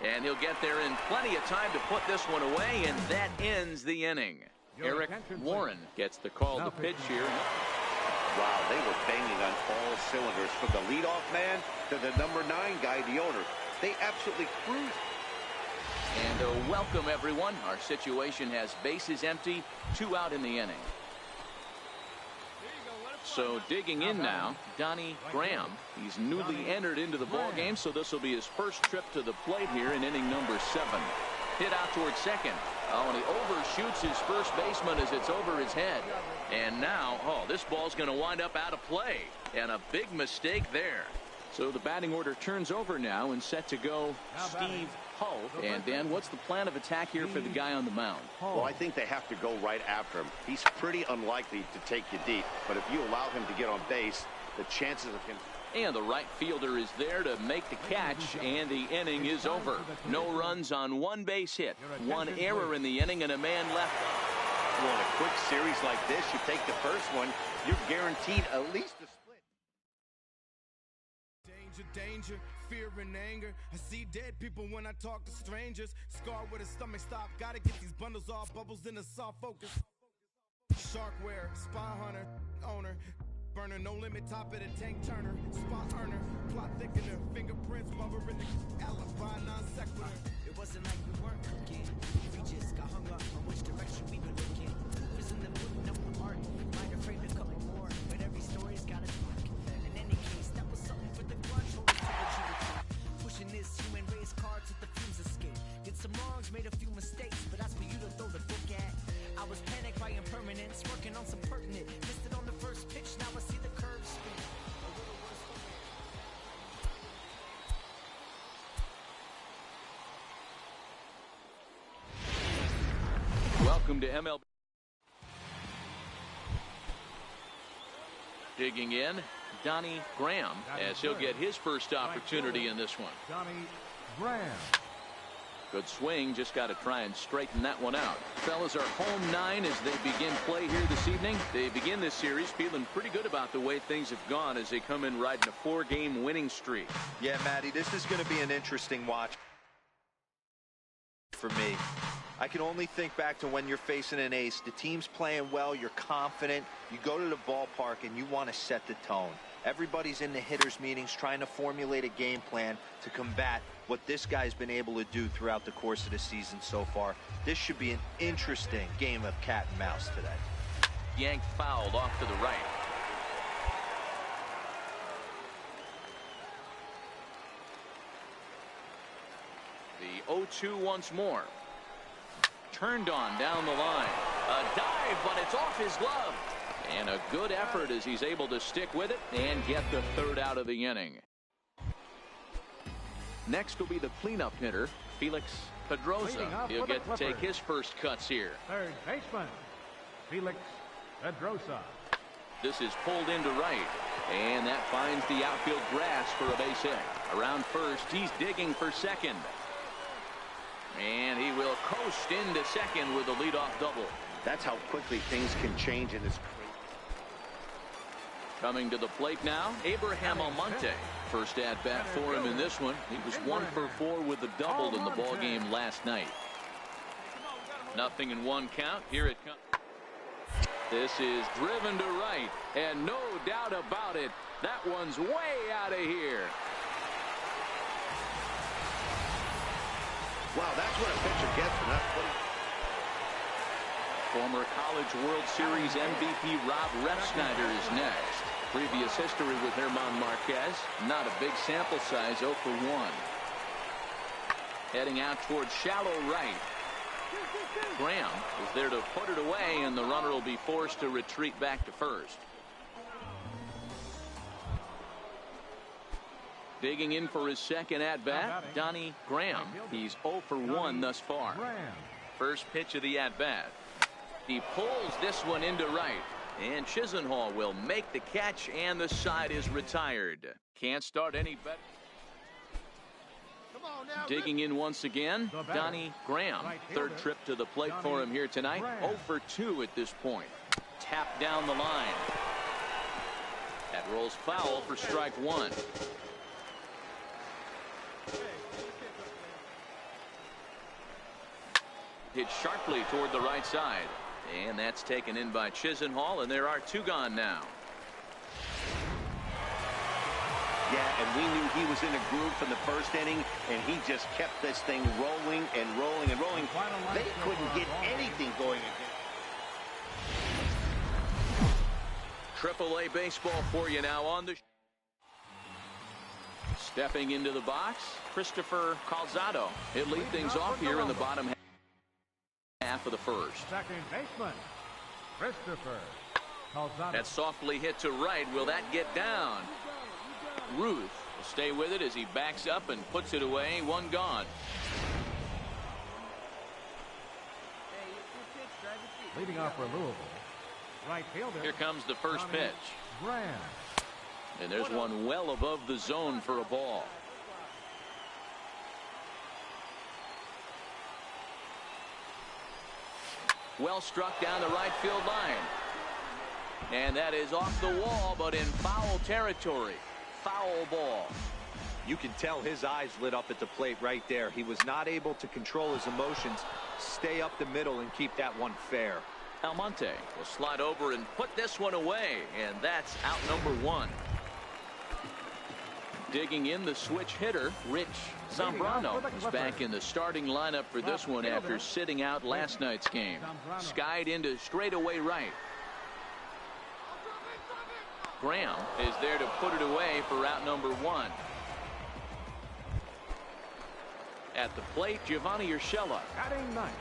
And he'll get there in plenty of time to put this one away, and that ends the inning. Eric Warren gets the call to pitch here. Wow, they were banging on all cylinders, from the leadoff man to the number 9 guy, the owner. They absolutely cruised. And welcome, everyone. Our situation has bases empty, 2 out in the inning. So digging in now, Donnie Graham. He's newly entered into the ball game, so this will be his first trip to the plate here in inning number 7. Hit out towards second. Oh, and he overshoots his first baseman as it's over his head. And now, this ball's going to wind up out of play. And a big mistake there. So the batting order turns over now, and set to go Steve Hull. And Dan, what's the plan of attack here for the guy on the mound? Well, I think they have to go right after him. He's pretty unlikely to take you deep, but if you allow him to get on base, the chances of him... And the right fielder is there to make the catch, and the inning is over. No runs on 1 base hit, 1 error in the inning, and a man left. Well, in a quick series like this, you take the first one, you're guaranteed at least a split. Danger, fear and anger. I see dead people when I talk to strangers. Scarred with a stomach stop. Gotta get these bundles off. Bubbles in the soft focus. Sharkware, spy hunter, owner. Burner, no limit, top of the tank turner. Spot earner, plot thickener. Fingerprints, bubber in the alibi, non sequitur. It wasn't like we weren't cooking. We just got hung up on which direction we were looking. Who's in the putting up the art? Might have framed a couple more, but every story's Welcome to MLB. Digging in, Donnie Graham, as he'll get his first opportunity in this one. Donnie Graham. Good swing, just got to try and straighten that one out. Fellas, are home 9 as they begin play here this evening. They begin this series feeling pretty good about the way things have gone as they come in riding a 4-game winning streak. Yeah, Matty, this is going to be an interesting watch for me. I can only think back to when you're facing an ace. The team's playing well, you're confident, you go to the ballpark and you want to set the tone. Everybody's in the hitters meetings trying to formulate a game plan to combat what this guy's been able to do throughout the course of the season so far. This should be an interesting game of cat and mouse today. Yanked fouled off to the right. The 0-2 once more. Turned on down the line. A dive, but it's off his glove. And a good effort as he's able to stick with it and get the 3rd out of the inning. Next will be the cleanup hitter, Felix Pedrosa. He'll get to take his first cuts here. Third baseman, Felix Pedrosa. This is pulled into right. And that finds the outfield grass for a base hit. Around first, he's digging for second. And he will coast into second with a leadoff double. That's how quickly things can change in this. Coming to the plate now, Abraham Almonte. First at bat for him in this one. He was 1 for 4 with a double in the ball game last night. 0-1 count. Here it comes. This is driven to right, and no doubt about it, that one's way out of here. Wow, that's what a pitcher gets for not putting. Former College World Series MVP Rob Refsnyder is next. Previous history with German Marquez. Not a big sample size, 0 for 1. Heading out towards shallow right. Graham is there to put it away, and the runner will be forced to retreat back to first. Digging in for his second at-bat, Donnie Graham. He's 0 for 1 thus far. First pitch of the at-bat. He pulls this one into right. And Chisenhall will make the catch, and the side is retired. Can't start any better. Digging in once again, Donnie Graham. Third trip to the plate for him here tonight. 0 for 2 at this point. Tapped down the line. That rolls foul for strike 1. Hit sharply toward the right side. And that's taken in by Chisenhall, and there are 2 gone now. Yeah, and we knew he was in a groove from the first inning, and he just kept this thing rolling and rolling and rolling. They couldn't get anything going again. AAA baseball for you now on the. Stepping into the box, Christopher Calzado. He'll lead things off here in the bottom half of the first. Second baseman, Christopher Calzado. That's softly hit to right. Will that get down? Ruth will stay with it as he backs up and puts it away. 1 gone. Leading off for Louisville, right fielder. Here comes the first pitch. Graham. And there's one well above the zone for a ball. Well struck down the right field line. And that is off the wall, but in foul territory. Foul ball. You can tell his eyes lit up at the plate right there. He was not able to control his emotions, stay up the middle, and keep that one fair. Almonte will slide over and put this one away, and that's out number 1. Digging in, the switch hitter, Rich Zambrano, is back in the starting lineup for this one after sitting out last night's game. Skied into straightaway right. Graham is there to put it away for out number 1. At the plate, Giovanni Urshela. Batting ninth,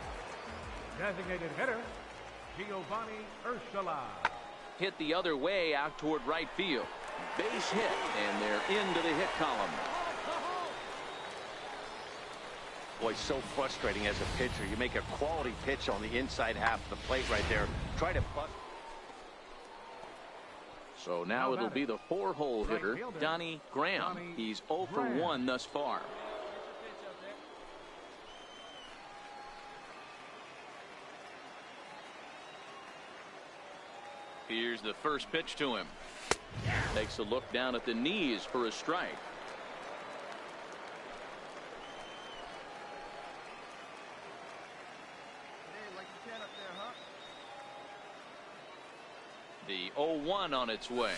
designated hitter, Giovanni Urshela. Hit the other way out toward right field. Base hit, and they're into the hit column. Boy, so frustrating as a pitcher. You make a quality pitch on the inside half of the plate right there. Try to bust. So now it'll be the 4-hole hitter, Donnie Graham. He's 0 for 1 thus far. Here's the first pitch to him. Takes a look down at the knees for a strike. The 0-1 on its way.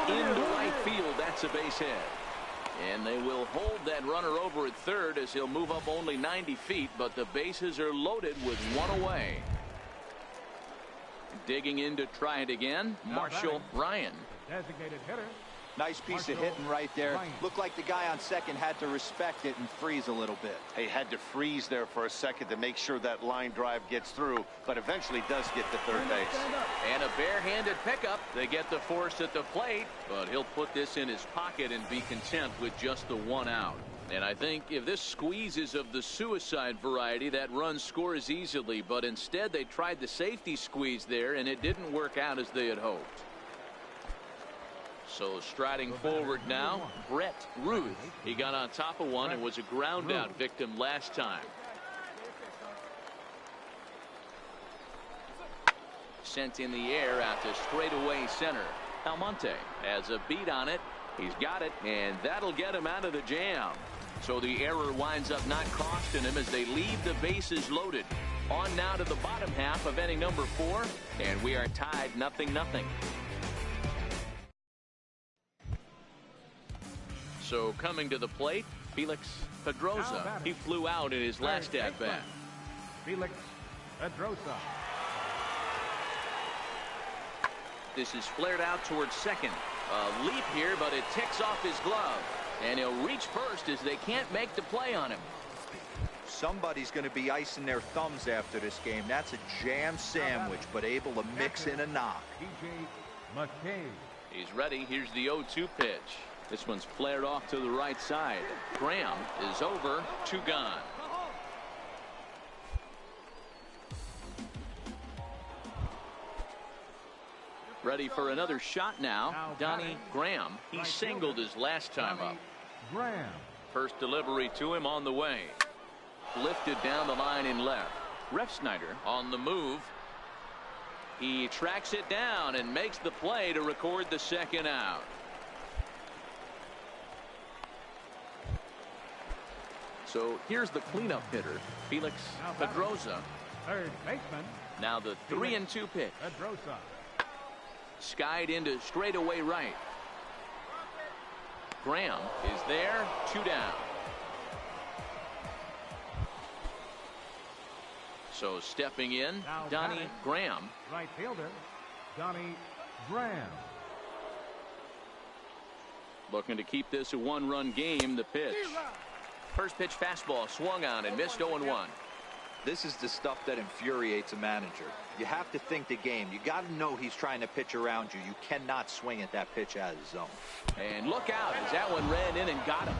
Into right field, that's a base hit. And they will hold that runner over at third as he'll move up only 90 feet, but the bases are loaded with one away. Digging in to try it again, Marshall Ryan. Designated hitter. Nice piece of hitting right there. Looked like the guy on second had to respect it and freeze a little bit. He had to freeze there for a second to make sure that line drive gets through, but eventually does get to third base. And a barehanded pickup. They get the force at the plate, but he'll put this in his pocket and be content with just the 1 out. And I think if this squeeze is of the suicide variety, that run scores easily, but instead they tried the safety squeeze there, and it didn't work out as they had hoped. So striding forward now, Brett Ruth. He got on top of one and was a ground out victim last time. Sent in the air out to straightaway center. Almonte has a beat on it. He's got it, and that'll get him out of the jam. So the error winds up not costing him as they leave the bases loaded. On now to the bottom half of inning number 4, and we are tied 0-0. So coming to the plate, Felix Pedrosa. He flew out in his last at-bat. Felix Pedrosa. This is flared out towards second. A leap here, but it ticks off his glove. And he'll reach first as they can't make the play on him. Somebody's going to be icing their thumbs after this game. That's a jam sandwich, but able to mix in a knock. He's ready. Here's the 0-2 pitch. This one's flared off to the right side. Graham is over, 2 gone. Ready for another shot now. Donnie Graham. He singled his last time up. First delivery to him on the way. Lifted down the line in left. Refsnyder on the move. He tracks it down and makes the play to record the second out. So here's the cleanup hitter, Felix Pedrosa. Third baseman. Now the 3-2 pitch. Pedrosa. Skied into straightaway right. Graham is there, 2 down. So stepping in, Donnie Graham. Right fielder, Donnie Graham. Looking to keep this a 1-run game, the pitch. First pitch fastball swung on and missed 0-1. This is the stuff that infuriates a manager. You have to think the game. You got to know he's trying to pitch around you. You cannot swing at that pitch out of the zone. And look out as that one ran in and got him.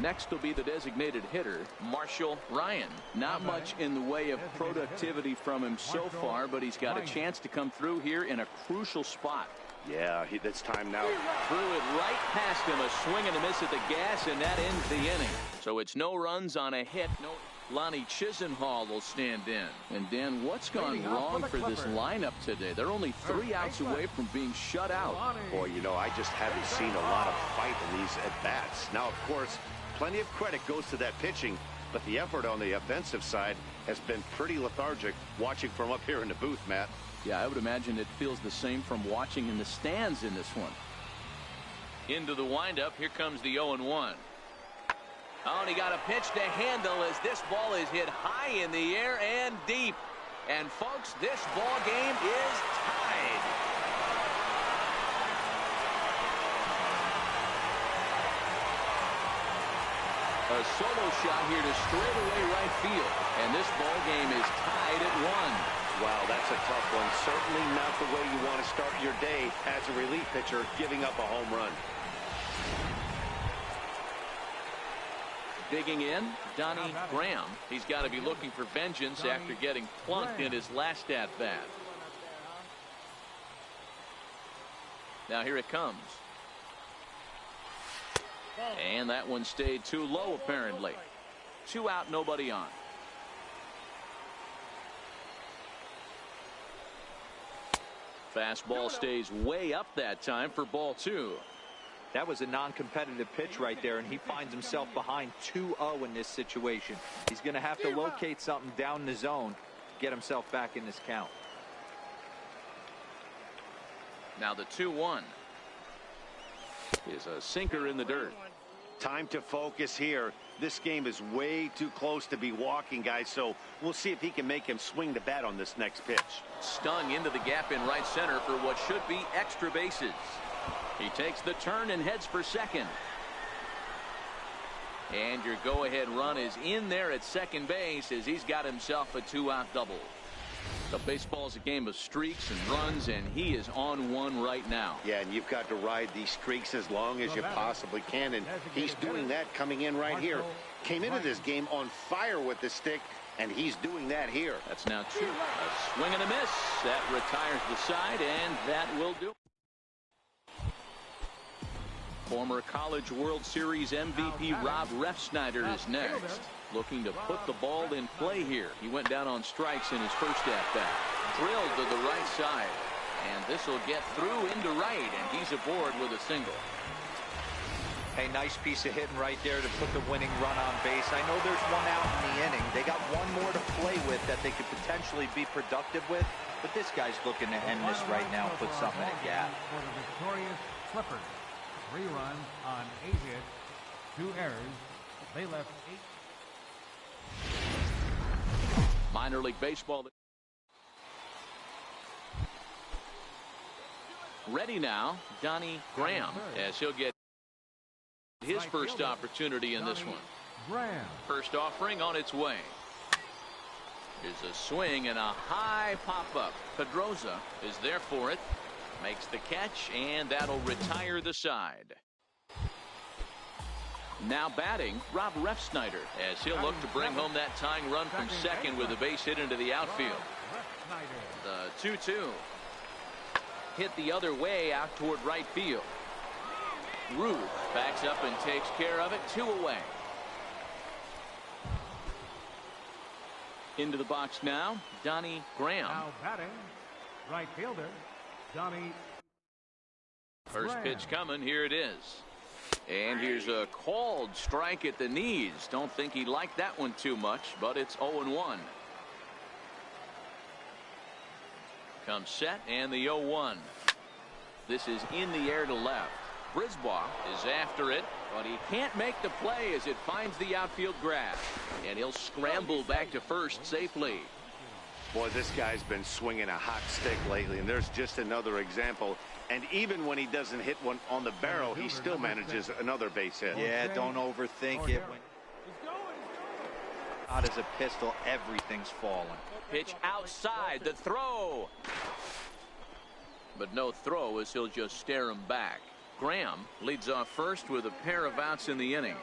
Next will be the designated hitter, Marshall Ryan. Not much in the way of productivity from him so far, but he's got a chance to come through here in a crucial spot. Yeah, it's time now. Threw it right past him, a swing and a miss at the gas, and that ends the inning. So it's no runs on a hit. No. Lonnie Chisenhall will stand in. And Dan, what's gone wrong for this lineup today? They're only 3 outs away from being shut out. Boy, you know, I just haven't seen a lot of fight in these at-bats. Now, of course, plenty of credit goes to that pitching, but the effort on the offensive side has been pretty lethargic watching from up here in the booth, Matt. Yeah, I would imagine it feels the same from watching in the stands in this one. Into the windup, here comes the 0-1. Oh, and he got a pitch to handle as this ball is hit high in the air and deep. And folks, this ball game is tied. A solo shot here to straightaway right field. And this ball game is tied at 1. Wow, that's a tough one. Certainly not the way you want to start your day as a relief pitcher, giving up a home run. Digging in, Donnie Graham. He's got to be looking for vengeance after getting plunked in his last at-bat. Now here it comes. And that one stayed too low, apparently. 2 out, nobody on. Fastball stays way up that time for ball 2. That was a non-competitive pitch right there, and he finds himself behind 2-0 in this situation. He's going to have to locate something down the zone to get himself back in this count. Now the 2-1 is a sinker in the dirt. Time to focus here. This game is way too close to be walking, guys, so we'll see if he can make him swing the bat on this next pitch. Stung into the gap in right center for what should be extra bases. He takes the turn and heads for second. And your go-ahead run is in there at second base as he's got himself a 2-out double. The baseball's a game of streaks and runs, and he is on one right now. Yeah, and you've got to ride these streaks as long as you possibly can, and he's doing that coming in right here. Came into this game on fire with the stick, and he's doing that here. That's now 2. A swing and a miss. That retires the side, and that will do. Former College World Series MVP Rob Refsnyder is next, looking to put the ball in play here. He went down on strikes in his first at-bat. Drilled to the right side, and this will get through into right, and he's aboard with a single. Hey, nice piece of hitting right there to put the winning run on base. I know there's 1 out in the inning. They got 1 more to play with that they could potentially be productive with, but this guy's looking to end this right now and put something in a gap. For the victorious Clippers. 3 runs on 8 hits, 2 errors. They left 8. Minor League Baseball. Ready now, Donnie Graham, as he'll get his first opportunity in this one. First offering on its way. Here's a swing and a high pop-up. Pedroza is there for it. Makes the catch, and that'll retire the side. Now batting, Rob Refsnyder, as he'll look to bring home that tying run from second with a base hit into the outfield. The 2-2. Hit the other way out toward right field. Ruth backs up and takes care of it. 2 away. Into the box now, Donnie Graham. Now batting, right fielder, Donnie. First pitch coming. Here it is. And here's a called strike at the knees. Don't think he liked that one too much, but it's 0-1. Comes set, and the 0-1. This is in the air to left. Brisbaugh is after it, but he can't make the play as it finds the outfield grass. And he'll scramble back to first safely. Boy, this guy's been swinging a hot stick lately, and there's just another example. And even when he doesn't hit one on the barrel, he still manages another base hit. Yeah, don't overthink it. Out as a pistol, everything's falling. Pitch outside, the throw. But no throw, as he'll just stare him back. Graham leads off first with a pair of outs in the inning.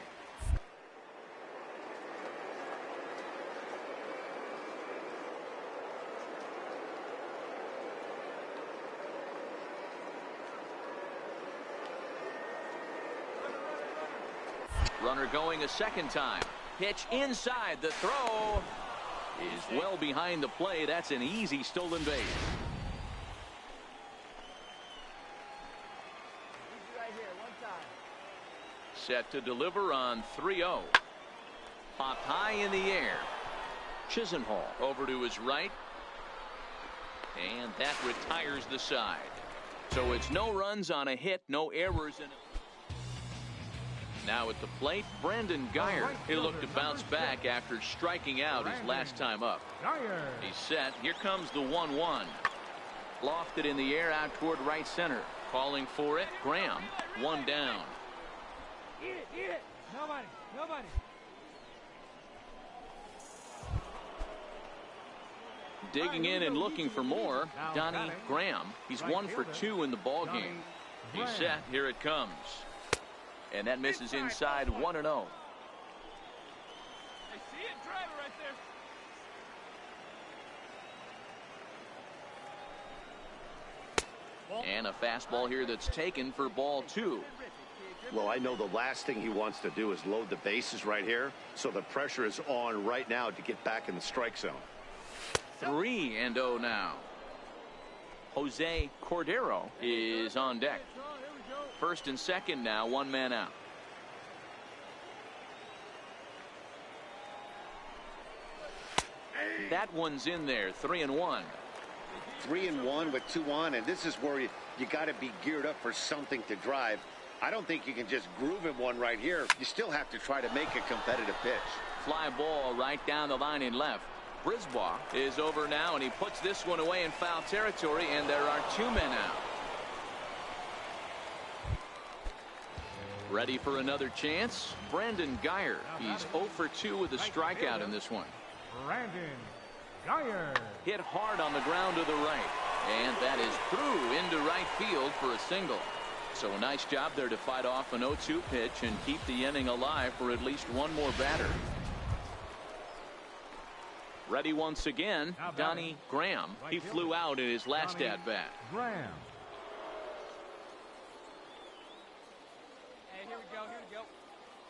Runner going a second time. Pitch inside. The throw is well behind the play. That's an easy stolen base. Set to deliver on 3-0. Popped high in the air. Chisenhall over to his right. And that retires the side. So it's no runs on a hit, no errors in it. Now at the plate, Brandon Geyer. He'll look to bounce back after striking out his last time up. He's set. Here comes the 1-1. Lofted in the air out toward right center. Calling for it, Graham. 1 down. Eat it. Nobody. Digging in and looking for more, Donnie Graham. He's 1 for 2 in the ball game. He's set. Here it comes. And that misses inside. 1-0. And a fastball here that's taken for ball 2. Well, I know the last thing he wants to do is load the bases right here, so the pressure is on right now to get back in the strike zone. 3-0 now. Jose Cordero is on deck. First and second now, one man out. That one's in there. 3-1. 3-1 with 2 on, and this is where you got to be geared up for something to drive. I don't think you can just groove in one right here. You still have to try to make a competitive pitch. Fly ball right down the line in left. Brisbois is over now, and he puts this one away in foul territory, and there are 2 men out. Ready for another chance? Brandon Geyer. He's 0 for 2 with a strikeout in this one. Brandon Geyer. Hit hard on the ground to the right, and that is through into right field for a single. So a nice job there to fight off an 0-2 pitch and keep the inning alive for at least one more batter. Ready once again, Donnie Graham. He flew out in his last at-bat. Graham. Hey, here we go.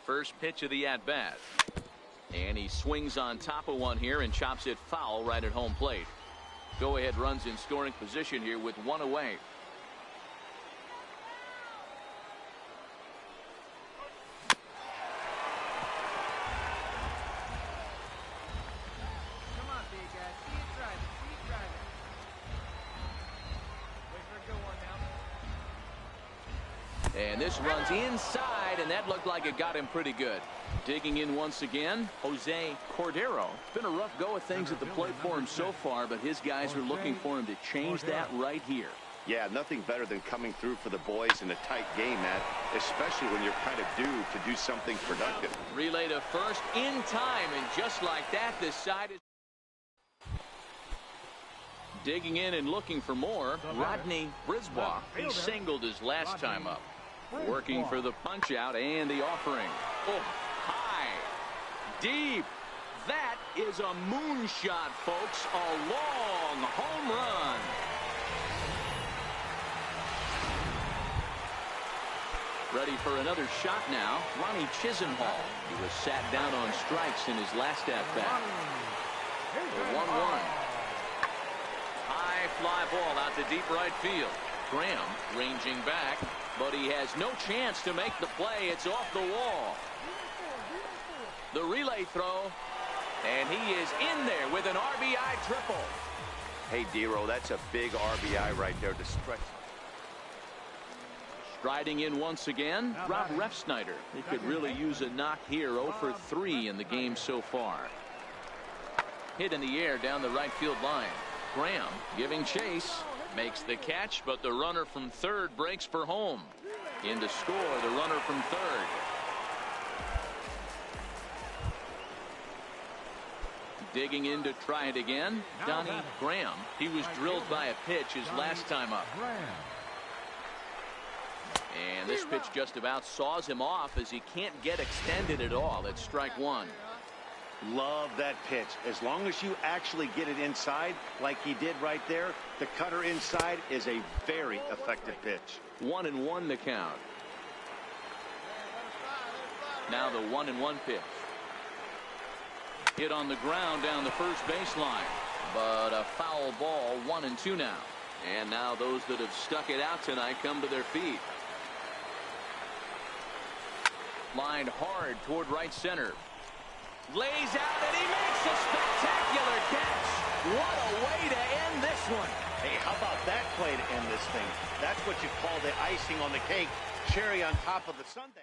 First pitch of the at-bat. And he swings on top of one here and chops it foul right at home plate. Go-ahead runs in scoring position here with 1 away. Come on, big guy. See it driving. Wait for a good one now. And this runs inside, and that looked like it got him pretty good. Digging in once again, Jose Cordero. It's been a rough go of things at the plate for him so far, but his guys are looking for him to change that right here. Yeah, nothing better than coming through for the boys in a tight game, Matt, especially when you're kind of due to do something productive. Relay to first in time, and just like that, this side is digging in and looking for more. Rodney Brisbois. He singled his last time up. Working for the punch out and the offering. Oh, high, deep. That is a moonshot, folks. A long home run. Ready for another shot now. Ronnie Chisenhall. He was sat down on strikes in his last at-bat. 1-1. High fly ball out to deep right field. Graham ranging back, but he has no chance to make the play. It's off the wall. The relay throw, and he is in there with an RBI triple. Hey, Dero, that's a big RBI right there to stretch. Striding in once again, Rob Refsnyder. He could really use a knock here. 0 for 3 in the game so far. Hit in the air down the right field line. Graham giving chase. Makes the catch, but the runner from third breaks for home. In to score, the runner from third. Digging in to try it again, Donnie Graham. He was drilled by a pitch his last time up. And this pitch just about saws him off as he can't get extended at all. It's strike 1. Love that pitch. As long as you actually get it inside like he did right there, the cutter inside is a very effective pitch. 1-1 the count. Now the 1-1 pitch. Hit on the ground down the first baseline, but a foul ball. 1-2 now. And now those that have stuck it out tonight come to their feet. Lined hard toward right center. Lays out, and he makes a spectacular catch. What a way to end this one. Hey, how about that play to end this thing? That's what you call the icing on the cake, cherry on top of the sundae.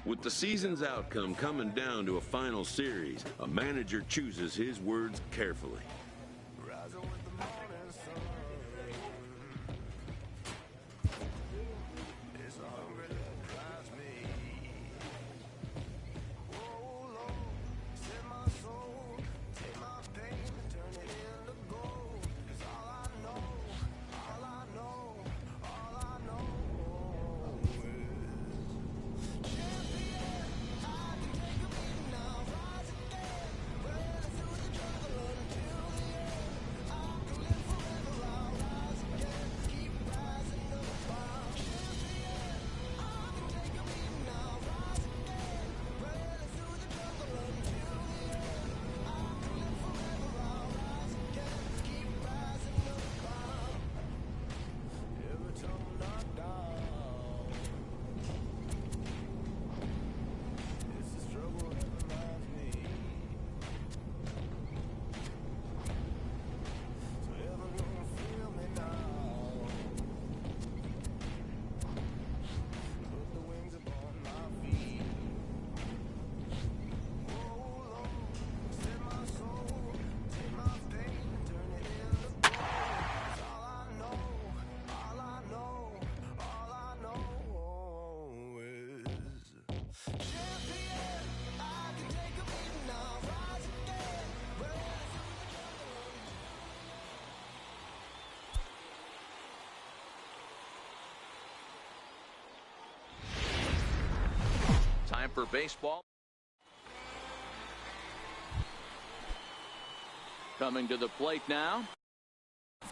With the season's outcome coming down to a final series, a manager chooses his words carefully. time for baseball. Coming to the plate now,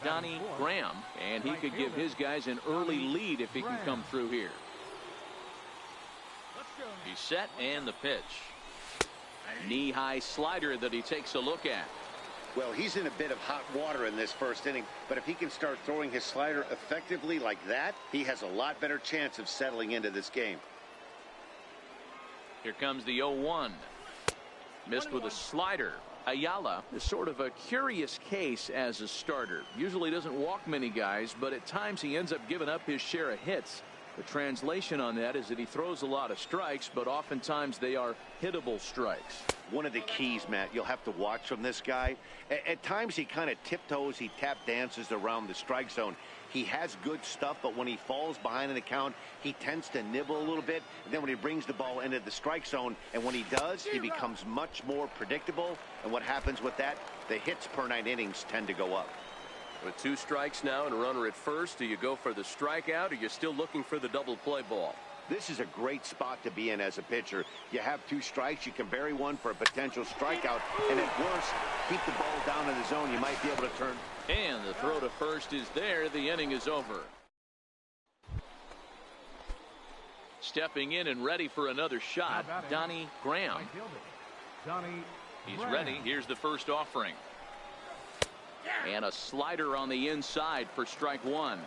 Donnie Graham, and he could give his guys an early lead if he can come through here. He's set, and the pitch. Knee-high slider that he takes a look at. Well, he's in a bit of hot water in this first inning, but if he can start throwing his slider effectively like that, he has a lot better chance of settling into this game. Here comes the 0-1. Missed with a slider. Ayala is sort of a curious case as a starter. Usually doesn't walk many guys, but at times he ends up giving up his share of hits. The translation on that is that he throws a lot of strikes, but oftentimes they are hittable strikes. One of the keys, Matt, you'll have to watch from this guy. At times he kind of tiptoes, he tap dances around the strike zone. He has good stuff, but when he falls behind an account, he tends to nibble a little bit. And then when he brings the ball into the strike zone, and when he does, he becomes much more predictable. And what happens with that? The hits per 9 innings tend to go up. With 2 strikes now and a runner at first, do you go for the strikeout, or you're still looking for the double play ball? This is a great spot to be in as a pitcher. You have 2 strikes, you can bury one for a potential strikeout, and at worst, keep the ball down in the zone. You might be able to turn. And the throw to first is there. The inning is over. Stepping in and ready for another shot, Donnie Graham. He's ready. Here's the first offering. And a slider on the inside for strike 1.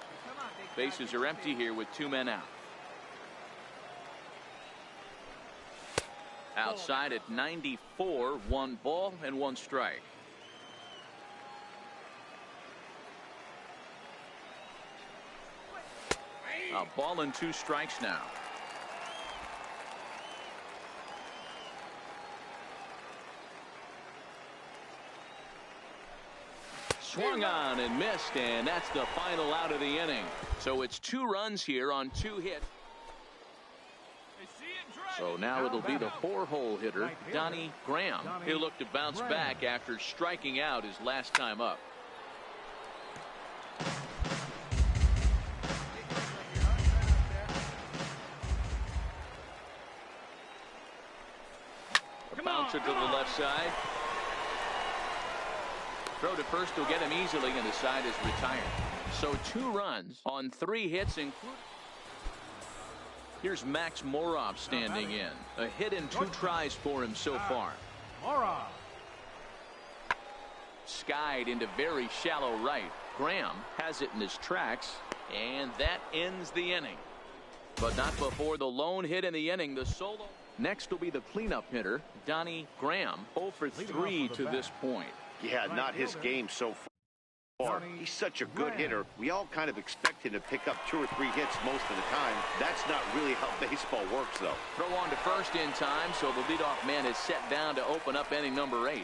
Bases are empty here with 2 men out. Outside at 94, 1 ball and 1 strike. A ball and 2 strikes now. Swung on and missed, and that's the final out of the inning. So it's 2 runs here on 2 hits. So now it'll be the 4-hole hitter, Donnie Graham. He'll look to bounce back after striking out his last time up. A bouncer to the left side. Throw to first will get him easily, and the side is retired. So 2 runs on 3 hits, including. Here's Max Morov standing in. A hit and 2 tries for him so far. Morov. Skied into very shallow right. Graham has it in his tracks, and that ends the inning. But not before the lone hit in the inning. The solo. Next will be the cleanup hitter, Donnie Graham. 0 for 3 to this point. Yeah, not his game so far. He's such a good hitter. We all kind of expect him to pick up 2 or 3 hits most of the time. That's not really how baseball works, though. Throw on to first in time, so the leadoff man is set down to open up inning number 8.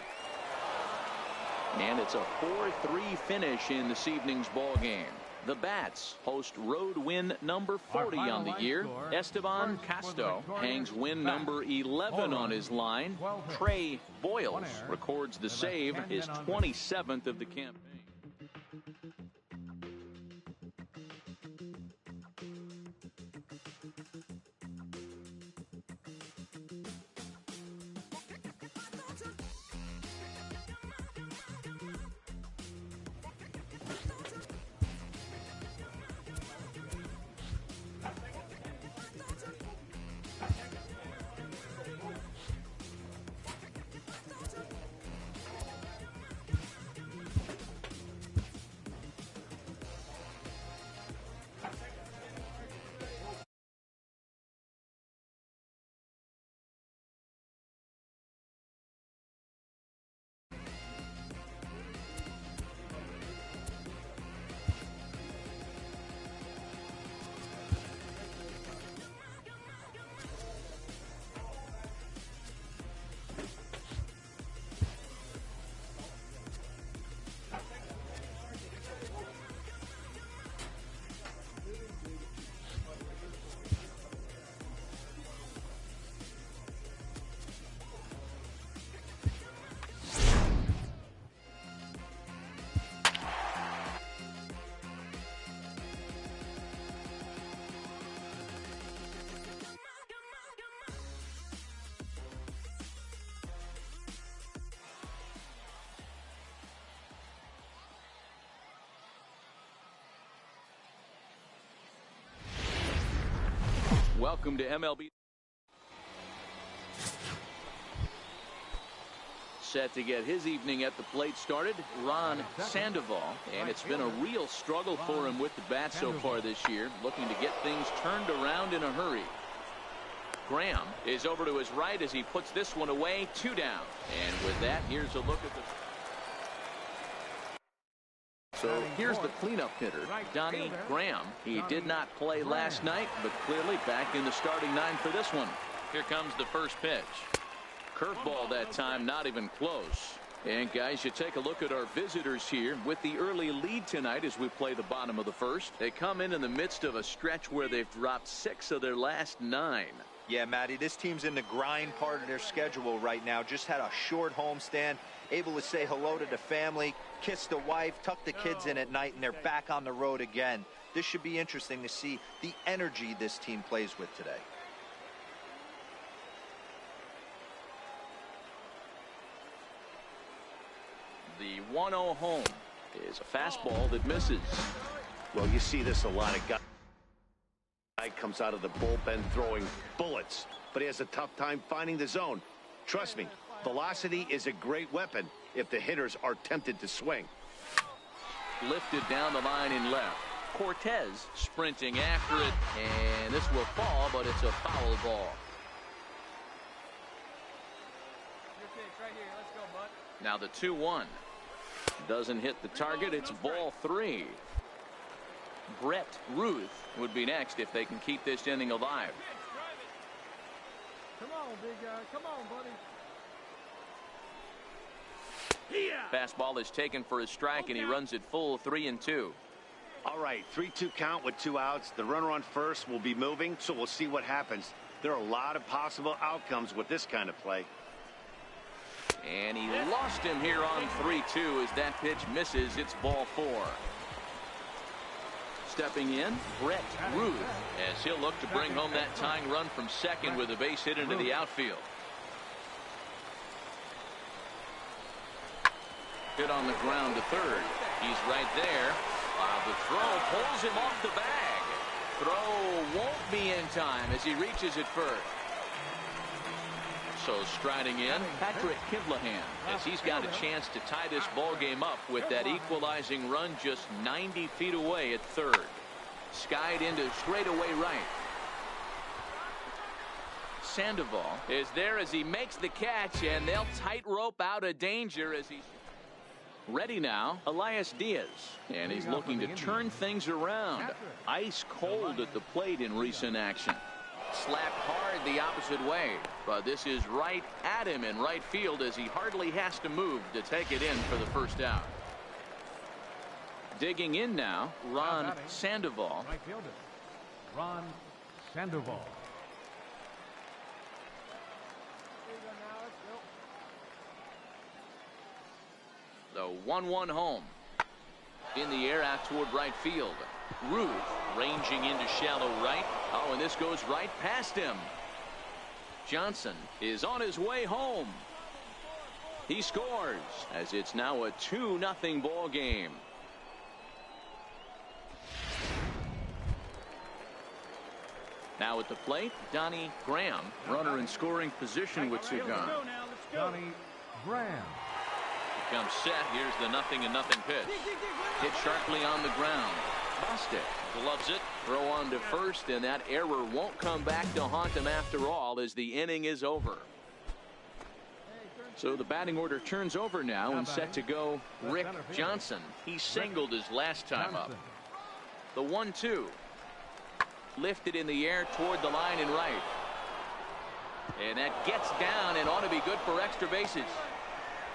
And it's a 4-3 finish in this evening's ball game. The Bats host road win number 40 on the year. Esteban Casto hangs win number 11 on his line. Trey Boyles records the save, his 27th of the campaign. welcome to MLB. Set to get his evening at the plate started, Ron Sandoval, and it's been a real struggle for him with the bat so far this year, looking to get things turned around in a hurry. Graham is over to his right as he puts this one away, 2 down. And with that, here's a look at the... So here's the cleanup hitter, Donnie Graham. He did not play last night, but clearly back in the starting 9 for this one. Here comes the first pitch. Curveball that time, not even close. And guys, you take a look at our visitors here with the early lead tonight as we play the bottom of the first. They come in the midst of a stretch where they've dropped 6 of their last 9. Yeah, Matty, this team's in the grind part of their schedule right now. Just had a short homestand, able to say hello to the family, kiss the wife, tuck the kids in at night, and they're back on the road again. This should be interesting to see the energy this team plays with today. The 1-0 home is a fastball that misses. Well, you see this a lot of guys. Guy comes out of the bullpen throwing bullets, but he has a tough time finding the zone. Trust me, velocity is a great weapon if the hitters are tempted to swing. Lifted down the line in left. Cortez sprinting after it, and this will fall, but it's a foul ball. Your pitch right here. Let's go, bud. Now the 2-1. Doesn't hit the target. It's ball 3. Brett Ruth would be next if they can keep this inning alive. Come on, big guy. Come on, buddy. Fastball is taken for a strike, and he runs it full 3-2. All right, 3-2 count with 2 outs. The runner on first will be moving, so we'll see what happens. There are a lot of possible outcomes with this kind of play. And he lost him here on 3-2 as that pitch misses. It's ball 4. Stepping in, Brett Ruth, as he'll look to bring home that tying run from second with a base hit into the outfield. Hit on the ground to third. He's right there. While the throw pulls him off the bag. Throw won't be in time as he reaches it first. So striding in, Patrick Kivlahan, as he's got a chance to tie this ball game up with that equalizing run just 90 feet away at third. Skied into straightaway right. Sandoval is there as he makes the catch, and they'll tightrope out of danger as he's ready now. Elias Diaz, and he's looking to turn things around. Ice cold at the plate in recent action. Slapped hard the opposite way, but this is right at him in right field as he hardly has to move to take it in for the first out. Digging in now, Ron Sandoval. Right fielder, Ron Sandoval. The 1-1 home. In the air out toward right field. Ruth ranging into shallow right. Oh, and this goes right past him. Johnson is on his way home. He scores as it's now a 2-0 ball game. Now at the plate, Donnie Graham, runner in scoring position with 2 gone. Donnie Graham. Comes set. Here's the 0-0 pitch. Hit sharply on the ground. Bostic gloves it. Throw on to first, and that error won't come back to haunt him after all as the inning is over. So the batting order turns over now and set to go Rick Johnson. He singled his last time up. The 1-2. Lifted in the air toward the line and right. And that gets down and ought to be good for extra bases.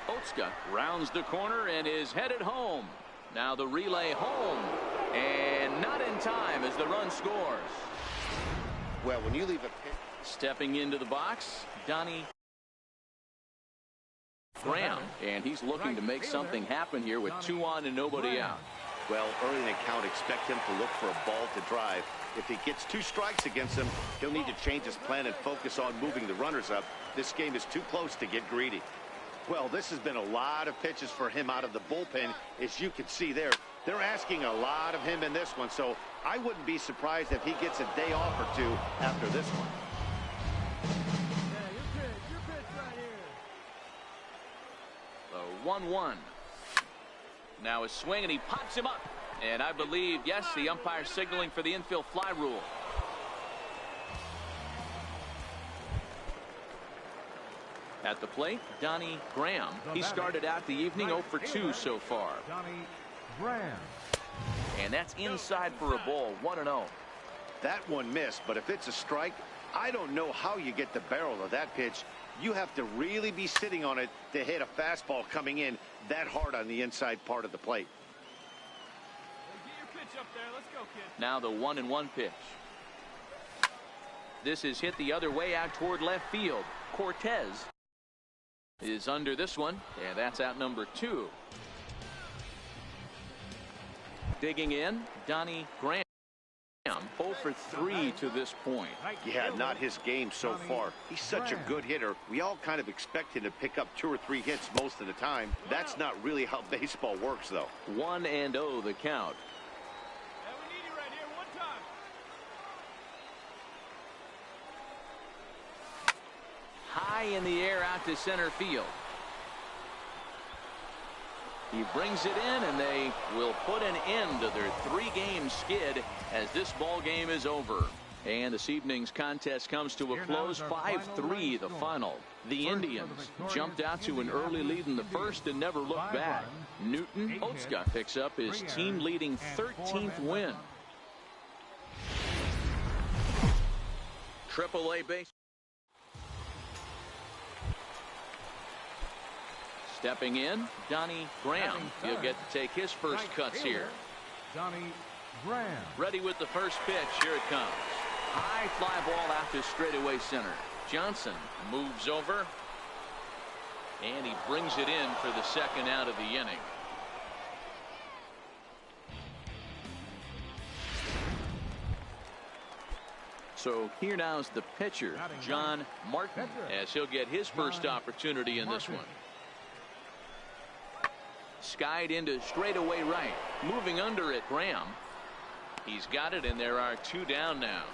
Otska rounds the corner and is headed home. Now the relay home, and not in time as the run scores. Well, when you leave a pit. Stepping into the box, Donnie Graham, and he's looking to make something happen here with 2 on and nobody out. Well, early in the count, expect him to look for a ball to drive. If he gets 2 strikes against him, he'll need to change his plan and focus on moving the runners up. This game is too close to get greedy. Well, this has been a lot of pitches for him out of the bullpen. As you can see there, They're asking a lot of him in this one, so I wouldn't be surprised if he gets a day off or two after this one. Yeah, your pitch right here. The 1-1. Now a swing, and he pops him up. And I believe, yes, the umpire signaling for the infield fly rule. At the plate, Donnie Graham. He started out the evening 0 for 2 so far. Donnie Graham. And that's inside for a ball, 1-0. That one missed, but if it's a strike, I don't know how you get the barrel of that pitch. You have to really be sitting on it to hit a fastball coming in that hard on the inside part of the plate. Hey, get your pitch up there. Let's go, kid. Now the 1-1 pitch. This is hit the other way out toward left field. Cortez is under this one, and that's out number 2. Digging in, Donnie Graham. 0 for 3 to this point. Yeah, not his game so far. He's such a good hitter. We all kind of expect him to pick up 2 or 3 hits most of the time. That's not really how baseball works, though. 1-0 the count. Hey, we need you right here. One time. High in the air out to center field. He brings it in, and they will put an end to their 3-game skid as this ball game is over. And this evening's contest comes to a close, 5-3 the final. The Indians jumped out to an early lead in the first and never looked back. Newton Oatscott picks up his team-leading 13th win. AAA base. Stepping in, Donnie Graham. He'll get to take his first cuts here. Donnie Graham. Ready with the first pitch. Here it comes. High fly ball out to straightaway center. Johnson moves over, and he brings it in for the second out of the inning. So here now is the pitcher, John Martin, as he'll get his first opportunity in this one. Skied into straightaway right. Moving under it, Graham. He's got it, and there are 2 down now.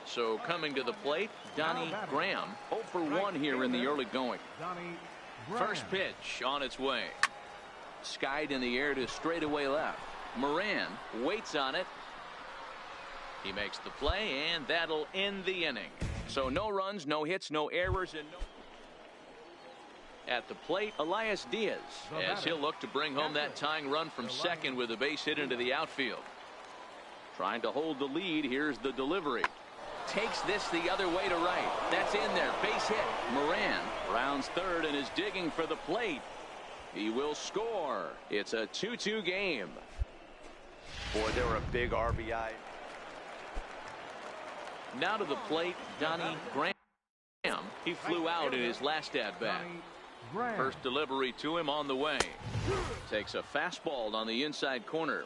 So coming to the plate, Donnie Graham. 0 for 1 here in the early going. First pitch on its way. Skied in the air to straightaway left. Moran waits on it. He makes the play, and that'll end the inning. So no runs, no hits, no errors, and no... At the plate, Elias Diaz, as he'll look to bring home that tying run from second with a base hit into the outfield. Trying to hold the lead. Here's the delivery. Takes this the other way to right. That's in there. Base hit. Moran rounds third and is digging for the plate. He will score. It's a 2-2 game. Boy, they were a big RBI. Now to the plate, Donnie Graham. He flew out in his last at-bat. First delivery to him on the way. Takes a fastball on the inside corner.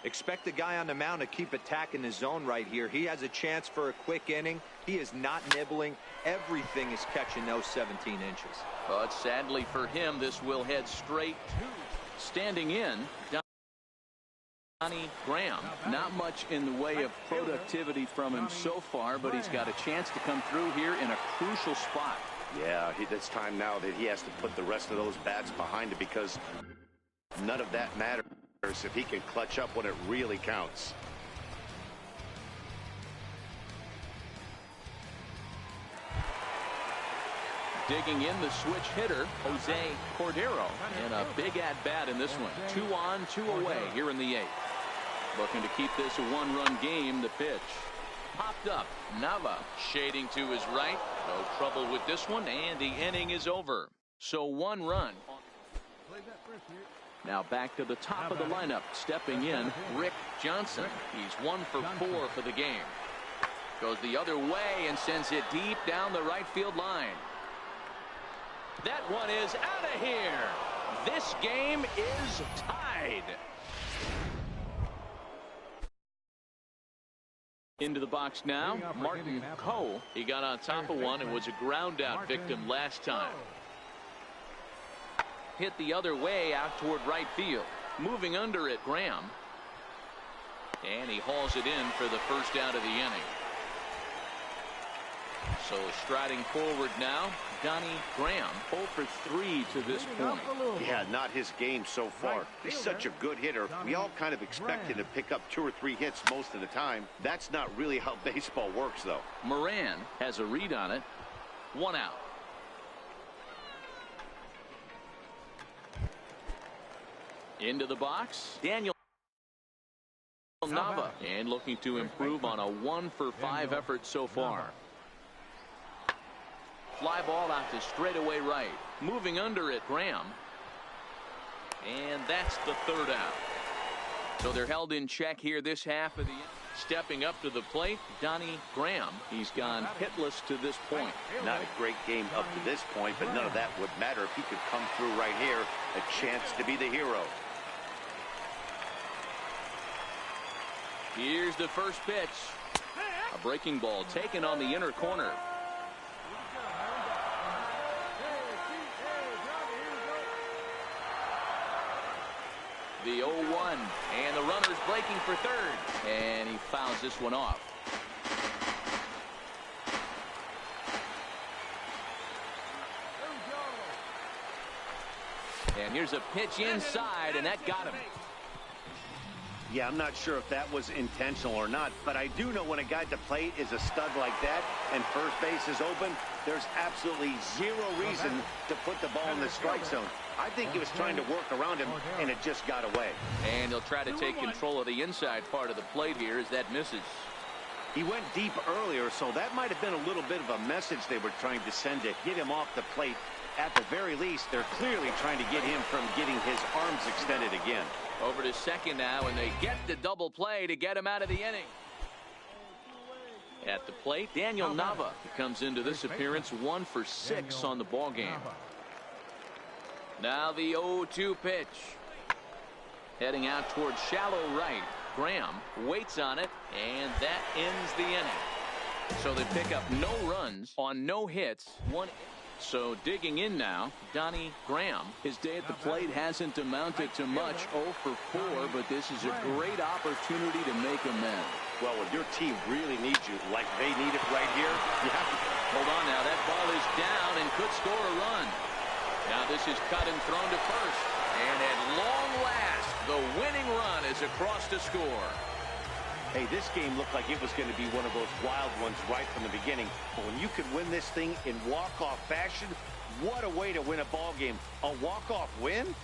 Expect the guy on the mound to keep attacking the zone right here. He has a chance for a quick inning. He is not nibbling. Everything is catching those 17 inches. But sadly for him, this will head straight. Standing in, Donnie Graham. Not much in the way of productivity from him so far, but he's got a chance to come through here in a crucial spot. Yeah, it's time now that he has to put the rest of those bats behind it, because none of that matters if he can clutch up when it really counts. Digging in, the switch hitter, Jose Cordero, and a big at-bat in this one. 2 on, 2 away here in the 8th. Looking to keep this a 1-run game. The pitch popped up. Nava shading to his right. No trouble with this one, and the inning is over. So 1 run. Now back to the top of the lineup. Stepping in, Rick Johnson. He's 1 for 4 for the game. Goes the other way and sends it deep down the right field line. That one is out of here. This game is tied. Into the box now, Martin Coe. He got on top of one and was a ground out victim last time. hit the other way out toward right field. Moving under it, Graham. And he hauls it in for the first out of the inning. So striding forward now, Donnie Graham, 0 for 3 to this point. Yeah, not his game so far. He's such a good hitter. We all kind of expect him to pick up 2 or 3 hits most of the time. That's not really how baseball works, though. Moran has a read on it. 1 out. Into the box, Daniel Nava, and looking to improve on a 1 for 5 effort so far. Fly ball out to straightaway right. Moving under it, Graham. And that's the 3rd out. So they're held in check here this half of the inning. Stepping up to the plate, Donnie Graham. He's gone hitless to this point. Not a great game up to this point, but none of that would matter if he could come through right here. A chance to be the hero. Here's the first pitch. A breaking ball taken on the inner corner. The 0-1, and the runner's breaking for third, and he fouls this one off. And here's a pitch inside, and that got him. Yeah, I'm not sure if that was intentional or not, but I do know when a guy at the plate is a stud like that and first base is open, there's absolutely 0 reason to put the ball in the strike zone. I think he was trying to work around him, and it just got away. And he'll try to take control of the inside part of the plate here as that misses. He went deep earlier, so that might have been a little bit of a message they were trying to send to get him off the plate. At the very least, they're clearly trying to get him from getting his arms extended again. Over to second now, and they get the double play to get him out of the inning. At the plate, Daniel Nava comes into this appearance 1 for 6 on the ball game. Now the 0-2 pitch. Heading out towards shallow right. Graham waits on it, and that ends the inning. So they pick up no runs on no hits. So digging in now, Donnie Graham. His day at the plate hasn't amounted to much, 0 for 4, but this is a great opportunity to make amends. Well, when your team really needs you, like they need it right here, you have to. Hold on now, that ball is down and could score a run. Now this is cut and thrown to first, and at long last, the winning run is across to score. Hey, this game looked like it was going to be one of those wild ones right from the beginning. But when you could win this thing in walk-off fashion, what a way to win a ball game. A walk-off win?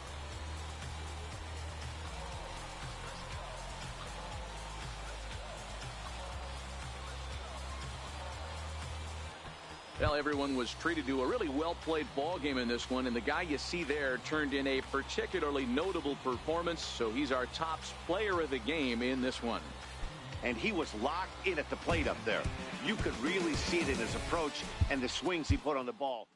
Well, everyone was treated to a really well-played ball game in this one, and the guy you see there turned in a particularly notable performance, so he's our top player of the game in this one. And he was locked in at the plate up there. You could really see it in his approach and the swings he put on the ball.